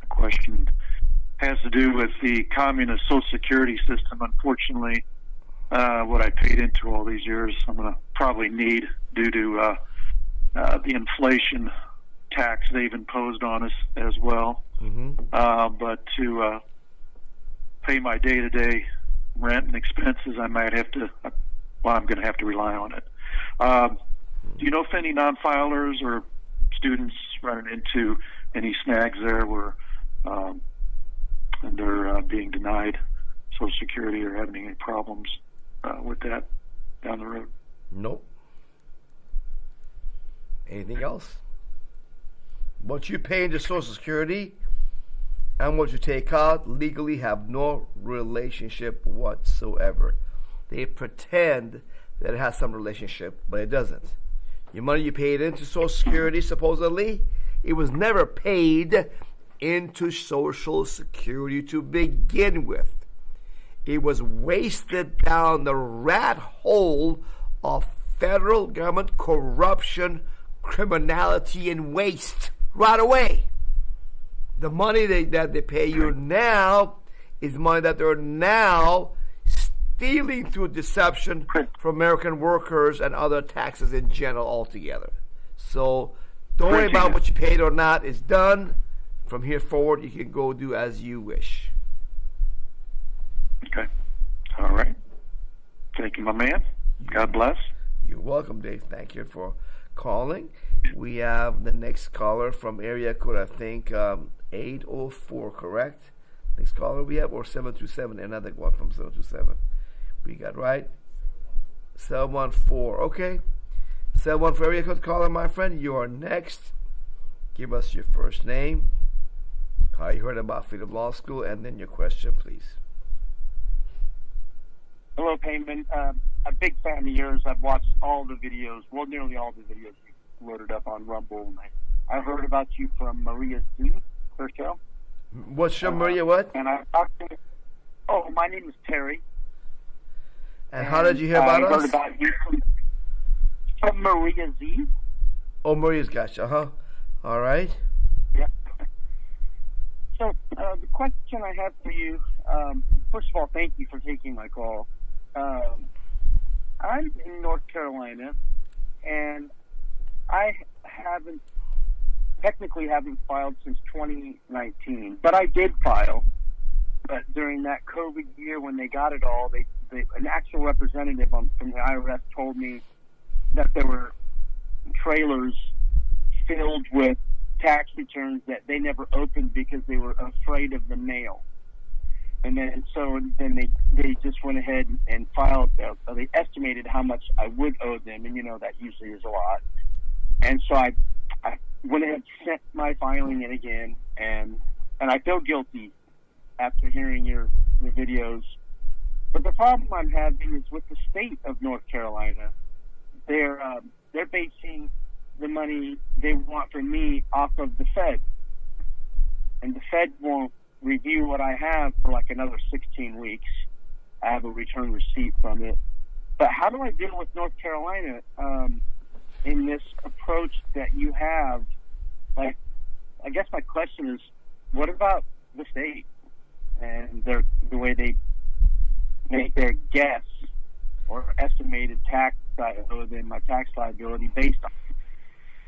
G: The question has to do with the communist Social Security system. Unfortunately, what I paid into all these years, I'm going to probably need due to the inflation tax they've imposed on us as well.
B: Mm-hmm.
G: But to pay my day-to-day rent and expenses, I might have to, I'm going to have to rely on it. Do you know if any non-filers or students running into any snags there where they're being denied Social Security or having any problems with that down the road?
B: Nope. Anything else? What you pay into Social Security and what you take out legally have no relationship whatsoever. They pretend that it has some relationship, but it doesn't. Your money you paid into Social Security, supposedly, it was never paid into Social Security to begin with. It was wasted down the rat hole of federal government corruption, criminality, and waste right away. The money that they pay you now is money that they're now stealing through deception from American workers and other taxes in general altogether. So don't worry about what you paid or not. It's done. From here forward, you can go do as you wish.
G: Okay. All right. Thank you, my man. God bless.
B: You're welcome, Dave. Thank you for calling. We have the next caller from area code, I think, 804, correct? Next caller we have, or 727, another one from 727. We got right? 714, okay. 714 area code caller, my friend. You are next. Give us your first name, how you heard about Freedom Law School, and then your question, please.
H: Hello, Peymon. A big fan of yours. I've watched all the videos, well, nearly all the videos you loaded up on Rumble. And I heard about you from Maria Z, her show.
B: What's your Maria what?
H: And I talked to Oh, my name is Terry.
B: And how did you hear about us?
H: I heard about you from Maria Z.
B: Oh, Maria's got you, huh? All right.
H: Yeah. So the question I have for you, first of all, thank you for taking my call. I'm in North Carolina, and I technically haven't filed since 2019, but I did file. But during that COVID year when they got it all, an actual representative from the IRS told me that there were trailers filled with tax returns that they never opened because they were afraid of the mail. And then they just went ahead and filed. They estimated how much I would owe them, and that usually is a lot. And so I went ahead and sent my filing in again, and I feel guilty after hearing your videos. But the problem I'm having is with the state of North Carolina. They're basing the money they want from me off of the Fed, and the Fed won't review what I have for like another 16 weeks. I have a return receipt from it. But how do I deal with North Carolina in this approach that you have? Like, I guess my question is, what about the state and the way they make their guess or estimated tax liability, my tax liability based on?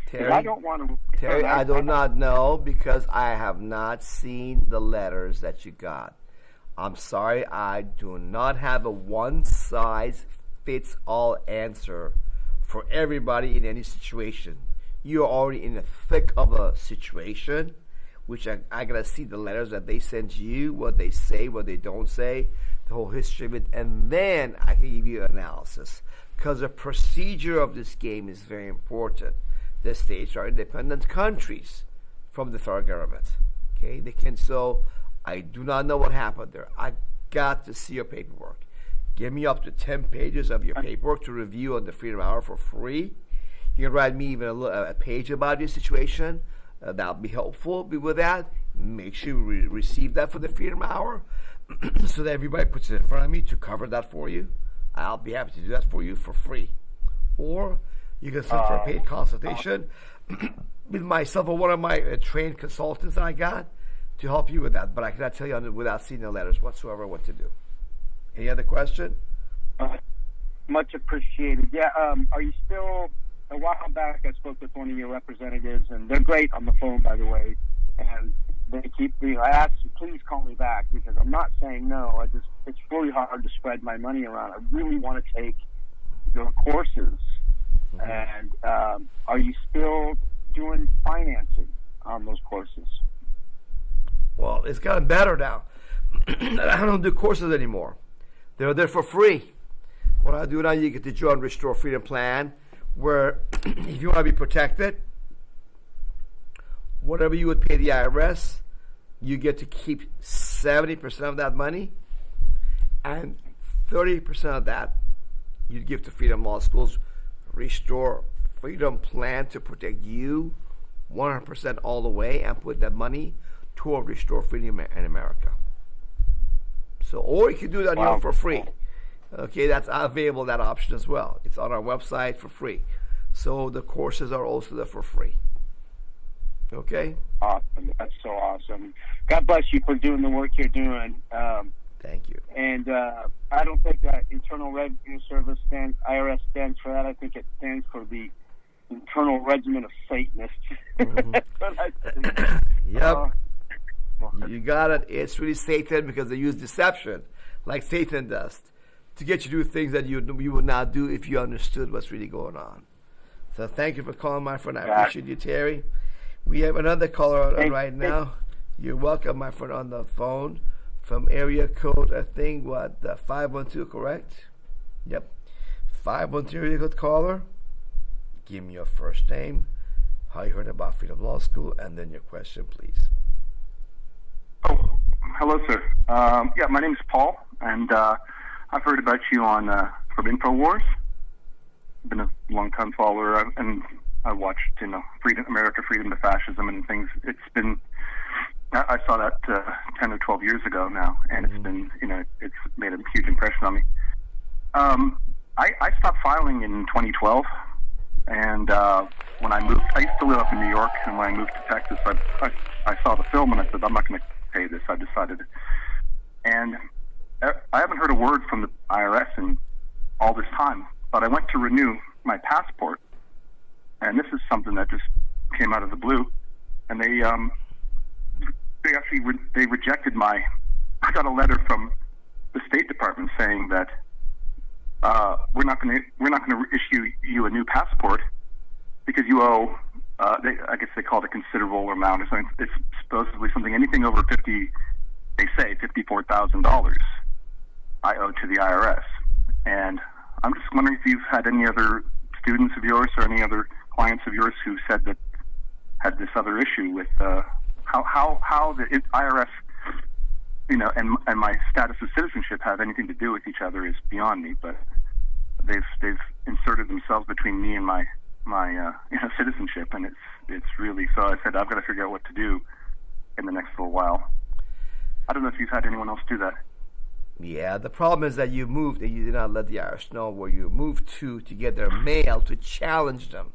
B: Terry,
H: I don't want to.
B: Terry, I do not know because I have not seen the letters that you got. I'm sorry, I do not have a one-size-fits-all answer for everybody in any situation. You're already in the thick of a situation, which I gotta see the letters that they send you, what they say, what they don't say, the whole history of it, and then I can give you an analysis. Because the procedure of this game is very important. The states are independent countries from the federal government. Okay, I do not know what happened there. I got to see your paperwork. Give me up to 10 pages of your paperwork to review on the Freedom Hour for free. You can write me even a page about your situation. That'll be helpful. With that, make sure you receive that for the Freedom Hour so that everybody puts it in front of me to cover that for you. I'll be happy to do that for you for free. Or you can send for a paid consultation with myself or one of my trained consultants I got to help you with that. But I cannot tell you without seeing the letters whatsoever what to do. Any other question?
H: Much appreciated. Yeah, are you still... A while back, I spoke with one of your representatives, and they're great on the phone, by the way. And they I asked them, please call me back, because I'm not saying no. It's really hard to spread my money around. I really want to take your courses. Mm-hmm. And are you still doing financing on those courses?
B: Well, it's gotten better now. I don't do courses anymore. They're there for free. What I do now, you get the Join Restore Freedom Plan, where if you want to be protected, whatever you would pay the IRS, you get to keep 70% of that money, and 30% of that you give to Freedom Law School's Restore Freedom Plan to protect you 100% all the way and put that money toward Restore Freedom in America. So, or you can do that for free. Okay, that's available, that option as well. It's on our website for free. So the courses are also there for free. Okay?
H: Awesome. That's so awesome. God bless you for doing the work you're doing.
B: Thank you.
H: And I don't think that Internal Revenue Service IRS stands for that. I think it stands for the Internal Regiment of Satanists.
B: Mm-hmm. Yep. You got it. It's really Satan because they use deception like Satan does to get you to do things that you would not do if you understood what's really going on. So thank you for calling, my friend. I appreciate you, Terry. We have another caller right now. You're welcome, my friend, on the phone from area code, I think, 512, correct? Yep. 512 area code caller. Give me your first name, how you heard about Freedom Law School, and then your question, please.
I: Oh, hello, sir. My name is Paul, and I've heard about you on from InfoWars. I've been a long-time follower, and I watched, America, Freedom to Fascism and things. It's been, I saw that 10 or 12 years ago now, and it's been, it's made a huge impression on me. I stopped filing in 2012, and when I moved, I used to live up in New York, and when I moved to Texas, I saw the film, and I said, I'm not going to pay this. I decided. And I haven't heard a word from the IRS in all this time, but I went to renew my passport, and this is something that just came out of the blue, and they rejected I got a letter from the State Department saying that we're not going to issue you a new passport because you owe I guess they call it a considerable amount or something. It's supposedly anything over $54,000 I owe to the IRS. And I'm just wondering if you've had any other students of yours or any other clients of yours who said that had this other issue with how the IRS, and my status of citizenship have anything to do with each other is beyond me. But they've inserted themselves between me and my citizenship, and it's really, so I said I've got to figure out what to do in the next little while. I don't know if you've had anyone else do that.
B: Yeah, the problem is that you moved and you did not let the Irish know where you moved to get their mail to challenge them.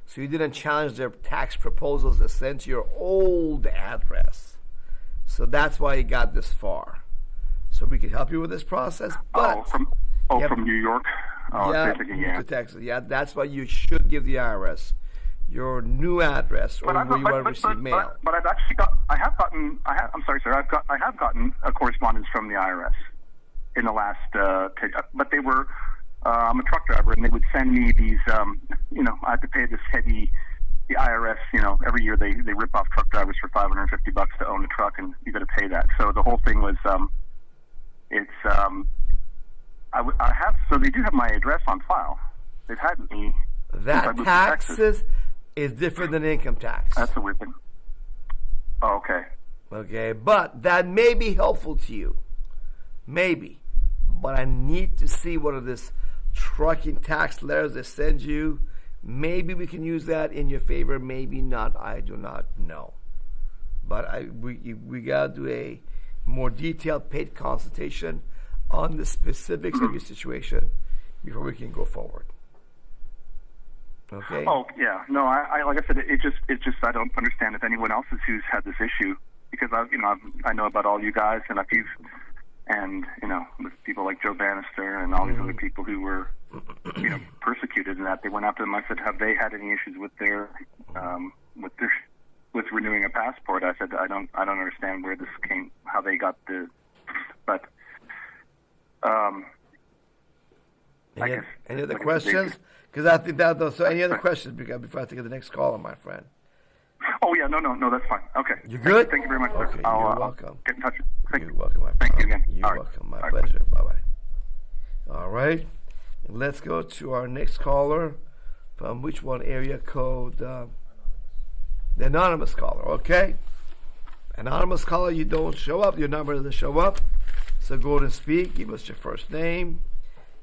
B: So you didn't challenge their tax proposals that sent to your old address. So that's why you got this far. So we can help you with this process. But
I: from New York?
B: To Texas. Yeah, that's why you should give the IRS your new address or where you want to receive mail.
I: But I've actually I have gotten a correspondence from the IRS in the last, but they were, I'm a truck driver, and they would send me these, I had to pay this heavy, the IRS, every year they rip off truck drivers for $550 to own a truck, and you got to pay that. So the whole thing was, so they do have my address on file. They've had me.
B: That taxes is different than income tax.
I: That's a weird thing. Oh, okay.
B: Okay, but that may be helpful to you. Maybe. But I need to see what are this trucking tax letters they send you. Maybe we can use that in your favor. Maybe not. I do not know. But we got to do a more detailed paid consultation on the specifics of your situation before we can go forward. Okay.
I: Oh yeah, no. I like I said, it's just I don't understand if anyone else who's had this issue, because I know about all you guys and with people like Joe Bannister and all these other people who were persecuted, and that they went after them. I said, have they had any issues with their with renewing a passport? I said, I don't understand where this came, how they got but.
B: Any other questions? Because I think that so. Any other questions before I take the next caller, my friend?
I: Oh yeah, no, that's fine. Okay.
B: You good?
I: Thank you very much.
B: Okay, you're welcome.
I: Get in touch.
B: You're welcome, my friend.
I: Thank you again.
B: You're welcome. My pleasure. Bye. All right. Let's go to our next caller. From which one? Area code? The anonymous caller. Okay. Anonymous caller, you don't show up. Your number doesn't show up. So go and speak. Give us your first name.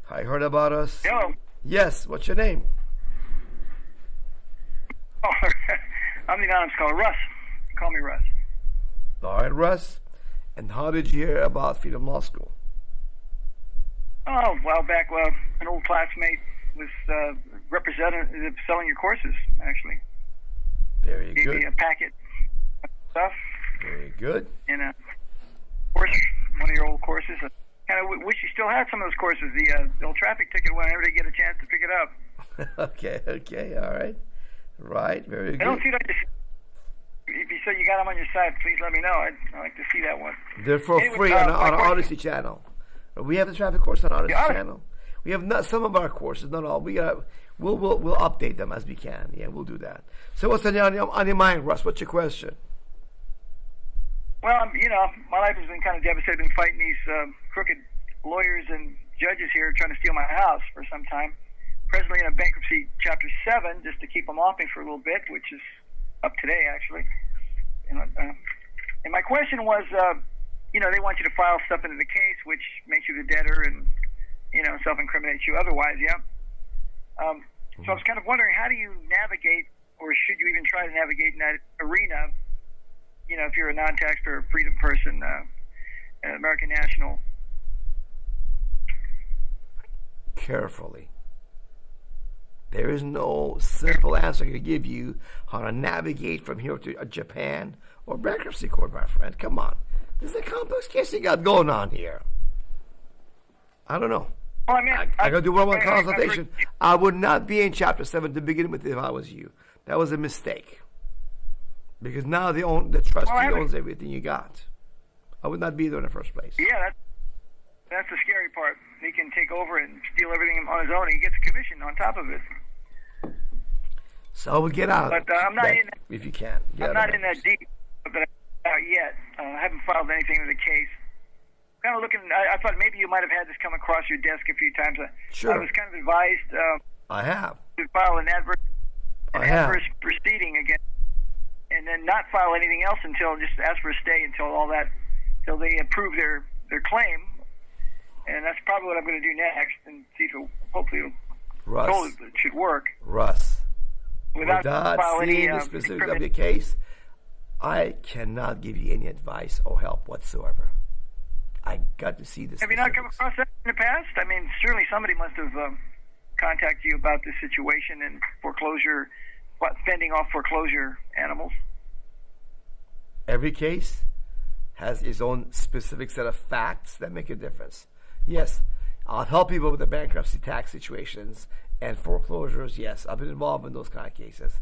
B: How you heard about us?
J: Hello.
B: Yes. What's your name?
J: Oh, I'm the anonymous caller. Russ. Call me Russ.
B: All right, Russ. And how did you hear about Freedom Law School?
J: Oh, a while back, an old classmate was representative selling your courses, actually.
B: Very good.
J: Gave me a packet of stuff.
B: Very good.
J: In a course, one of your old courses. I kind of wish you still had some of those courses. The old traffic ticket, whenever they get a chance to pick it up.
B: Okay, all right. Right, very good.
J: I don't see that. If you say you got them on your site, please let me know. I'd like to see that one.
B: They're for free on our Odyssey channel. We have the traffic course on Odyssey channel. We have not some of our courses, not all. We'll update them as we can. Yeah, we'll do that. So what's on your mind, Russ? What's your question?
J: Well, my life has been kind of devastated. I've been fighting these crooked lawyers and judges here trying to steal my house for some time. Presently in a bankruptcy Chapter 7, just to keep them off me for a little bit, which is up today, actually. And my question was, they want you to file stuff into the case, which makes you the debtor, and self-incriminates you otherwise, yeah. So I was kind of wondering, how do you navigate, or should you even try to navigate in that arena, if you're a non-taxpayer, freedom person, an American national?
B: Carefully. There is no simple answer I can give you how to navigate from here to Japan or bankruptcy court, my friend. Come on. This is a complex case you got going on here. I don't know.
J: Well,
B: I got to do one-on-one consultation. I would not be in Chapter 7 to begin with if I was you. That was a mistake. Because now the trustee owns everything you got. I would not be there in the first place.
J: Yeah, that's the scary part. He can take over and steal everything on his own. He gets a commission on top of it.
B: So we'll get out of it.
J: But I'm not in that,
B: if you can.
J: I'm not in that deep yet. I haven't filed anything with the case. Kind of looking. I thought maybe you might have had this come across your desk a few times.
B: Sure.
J: I was kind of advised.
B: I have.
J: To file an adverse proceeding again, and then not file anything else until just ask for a stay until they approve their claim. And that's probably what I'm going to do next, and see if hopefully it should work.
B: Russ,
J: without
B: seeing the specifics of your case, I cannot give you any advice or help whatsoever. I got to see this.
J: Have you not come across that in the past? I mean, certainly somebody must have contacted you about this situation and foreclosure, fending off foreclosure animals.
B: Every case has its own specific set of facts that make a difference. Yes, I'll help people with the bankruptcy tax situations and foreclosures. Yes, I've been involved in those kind of cases.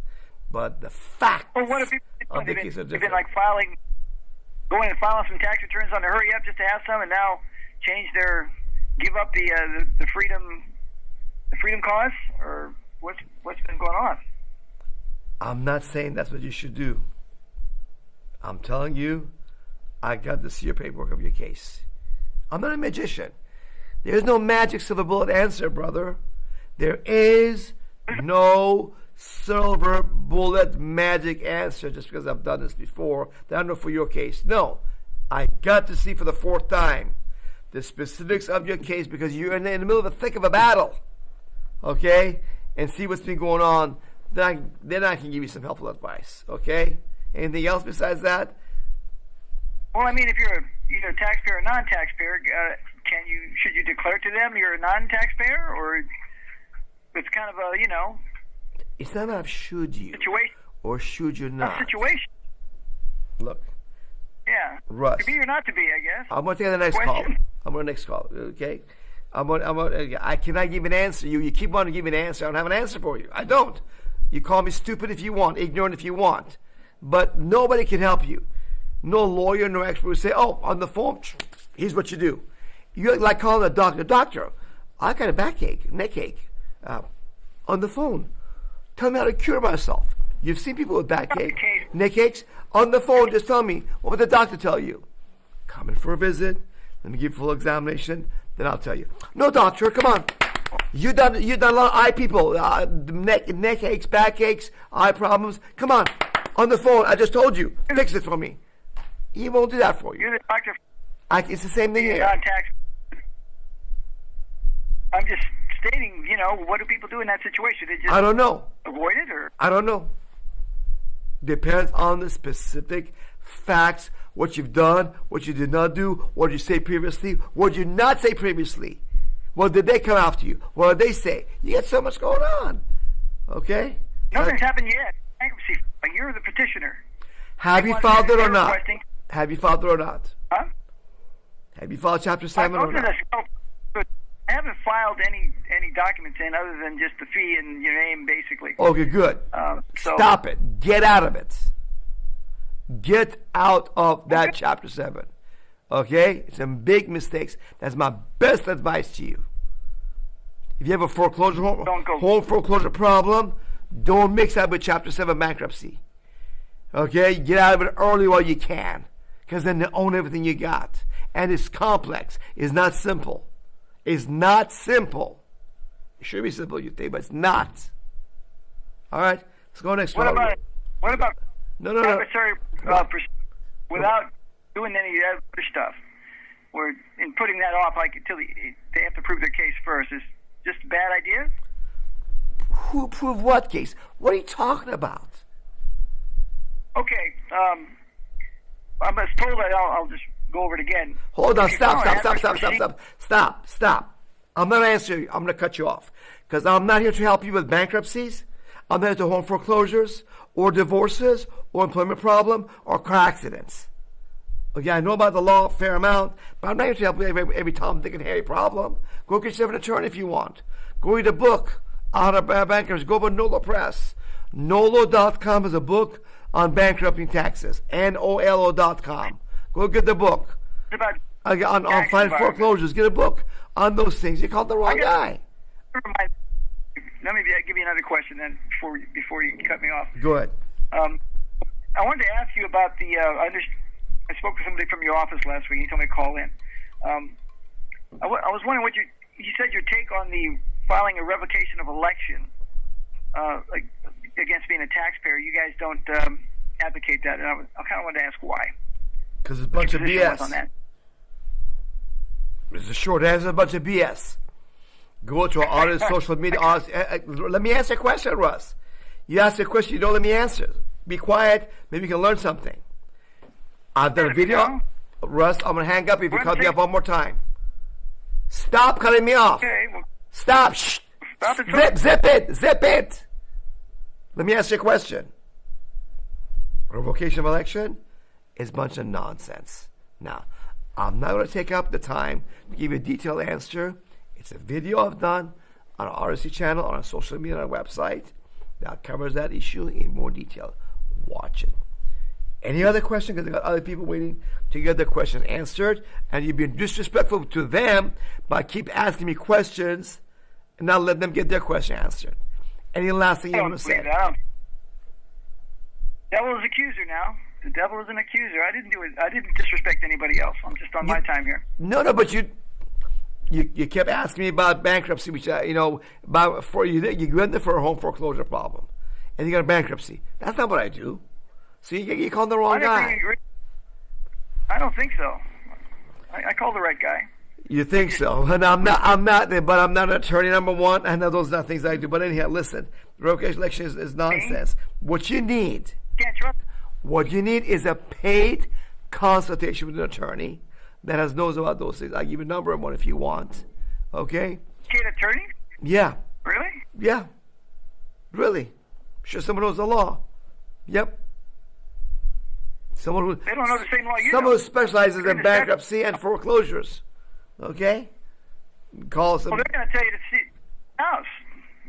B: But the facts
J: of the case are different. They've been like going and filing some tax returns on the hurry up just to have some, and now give up the freedom cause, or what's been going on?
B: I'm not saying that's what you should do. I'm telling you, I got to see your paperwork of your case. I'm not a magician. There's no magic silver bullet answer, brother. There is no silver bullet magic answer just because I've done this before that I know for your case. No, I got to see for the fourth time the specifics of your case because you're in the middle of the thick of a battle, okay? And see what's been going on. Then I can give you some helpful advice, okay? Anything else besides that?
J: Well, I mean, if you're either a taxpayer or non-taxpayer, should you declare to them you're a non-taxpayer, or it's kind of a
B: It's not about should you
J: situation
B: or should you not.
J: Situation.
B: Look.
J: Yeah.
B: Russ.
J: To be or not to be, I guess.
B: I'm going to take the next call. I'm going to next call. Okay. I cannot give an answer. You keep wanting to give me an answer. I don't have an answer for you. I don't. You call me stupid if you want, ignorant if you want, but nobody can help you. No lawyer, no expert will say, "Oh, on the phone, here's what you do." You're like calling a doctor. Doctor, I got a backache, neck ache, on the phone. Tell me how to cure myself. You've seen people with backache, neck aches. On the phone, just tell me, what would the doctor tell you? Come in for a visit. Let me give you a full examination. Then I'll tell you. No, doctor, come on. You've done a lot of eye people. Neck aches, backaches, eye problems. Come on. On the phone, I just told you. Fix it for me. He won't do that for you.
J: You're the doctor.
B: It's the same thing here.
J: I'm just stating, what do people do in that situation? They just
B: I don't know.
J: Avoid it, or?
B: I don't know. Depends on the specific facts, what you've done, what you did not do, what you say previously, what did you not say previously. What did they come after you? What did they say? You got so much going on. Okay?
J: Nothing's happened yet. Bankruptcy. You're the petitioner.
B: Have you filed it or not? Have you filed it or not?
J: Huh?
B: Have you filed Chapter 7 or not?
J: I haven't filed any documents in other than just the fee and your name, basically.
B: Okay, good. Stop it. Get out of it. Get out of that Chapter 7. Okay? Some big mistakes. That's my best advice to you. If you have a home foreclosure problem, don't mix that with Chapter 7 bankruptcy. Okay? Get out of it early while you can. Because then they own everything you got. And it's complex. It's not simple. It's not simple. It should be simple, you think, but it's not. All right? Let's go next.
J: What about
B: No.
J: adversary without doing any other stuff? or in putting that off, like until they have to prove their case first, is just a bad idea?
B: Who prove what case? What are you talking about?
J: Okay, I'm told that I'll just go over it again.
B: Hold on,
J: If you
B: stop. I'm not answering you. I'm going to cut you off. Because I'm not here to help you with bankruptcies. I'm not here to home foreclosures, or divorces, or employment problem, or car accidents. Okay, I know about the law a fair amount, but I'm not here to help you every Tom, Dick, and Harry problem. Go get yourself an attorney if you want. Go read a book on bankruptcy. Go over to Nolo Press. Nolo.com is a book on bankrupting taxes. NOLO.com. Go get the book. On fighting foreclosures. Get a book on those things. You called the wrong guy.
J: Let me give you another question then before you cut me off.
B: Go ahead.
J: I wanted to ask you about the. I spoke to somebody from your office last week. He told me to call in. I was wondering what you said your take on the filing a revocation of election against being a taxpayer. You guys don't advocate that, and I kind of wanted to ask why.
B: Because it's a bunch of BS. On that. It's a short answer, a bunch of BS. Go to all this social media. Let me answer a question, Russ. You ask a question, you don't let me answer. Be quiet. Maybe you can learn something. I've done a video. Russ, I'm going to hang up if you cut me off one more time. Stop cutting me off.
J: Okay, well,
B: stop. Shh.
J: Stop it.
B: Zip it. Let me ask you a question. Revocation of election is a bunch of nonsense. Now, I'm not going to take up the time to give you a detailed answer. It's a video I've done on our RSC channel, on our social media, on our website that covers that issue in more detail. Watch it. Any other question? Because I've got other people waiting to get their question answered, and you've been disrespectful to them by keep asking me questions and not let them get their question answered. Any last thing you want to say?
J: Devil is accuser now. The devil is an accuser. I didn't do it. I didn't disrespect anybody else. I'm just on my time here.
B: No, but you kept asking me about bankruptcy, which you went there for a home foreclosure problem, and you got a bankruptcy. That's not what I do. So you called the wrong guy.
J: I don't think so. I called the right guy.
B: You think so? And I'm not, but I'm not an attorney, number one. I know those are not things I do. But anyhow, listen, revocation election is nonsense. What you need is a paid consultation with an attorney that knows about those things. I'll give you a number of one if you want. Okay?
J: Paid attorney?
B: Yeah.
J: Really?
B: Yeah. Really. Sure, someone knows the law. Yep. Someone who
J: they don't know the same law you
B: someone
J: know.
B: who specializes in bankruptcy and foreclosures. Okay? Call some.
J: Well, they're going to tell you to see house.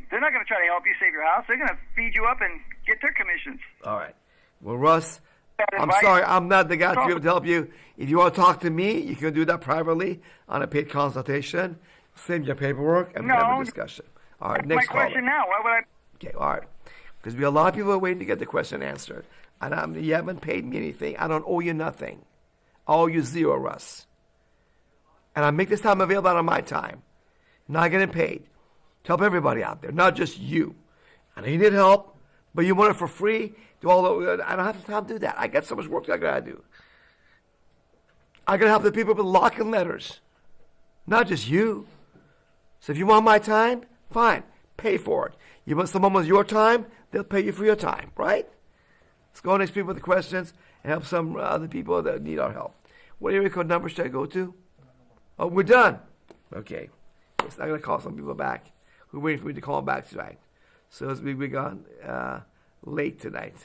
J: They're not going to try to help you save your house. They're going to feed you up and get their commissions.
B: All right. Well, Russ, I'm sorry. I'm not the guy to be able to help you. If you want to talk to me, you can do that privately on a paid consultation. Send your paperwork and we have a discussion. All right, next
J: caller. My question now. Why would I?
B: Okay, all right. Because we have a lot of people are waiting to get the question answered. And you haven't paid me anything. I don't owe you nothing. I owe you zero, Russ. And I make this time available out of my time. Not getting paid. To help everybody out there, not just you. I know you need help, but you want it for free. I don't have the time to do that. I got so much work I got to do. I got to help the people with locking letters. Not just you. So if you want my time, fine. Pay for it. You want someone with your time, they'll pay you for your time, right? Let's go next people with the questions and help some other people that need our help. What area code number should I go to? Oh, we're done. Okay. It's not going to call some people back. We're waiting for me to call them back tonight. So we've gone late tonight.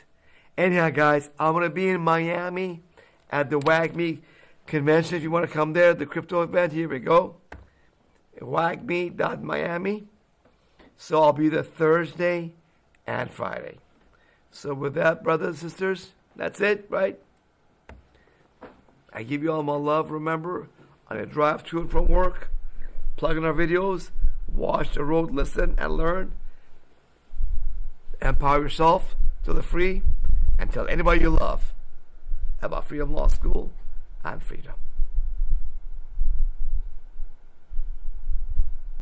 B: Anyhow, guys, I'm going to be in Miami at the WAGME convention. If you want to come there, the crypto event, here we go. WAGME.Miami. So I'll be there Thursday and Friday. So with that, brothers and sisters, that's it, right? I give you all my love, remember, on a drive to and from work, plug in our videos, watch the road, listen, and learn. Empower yourself till the free, and tell anybody you love about Freedom Law School and freedom.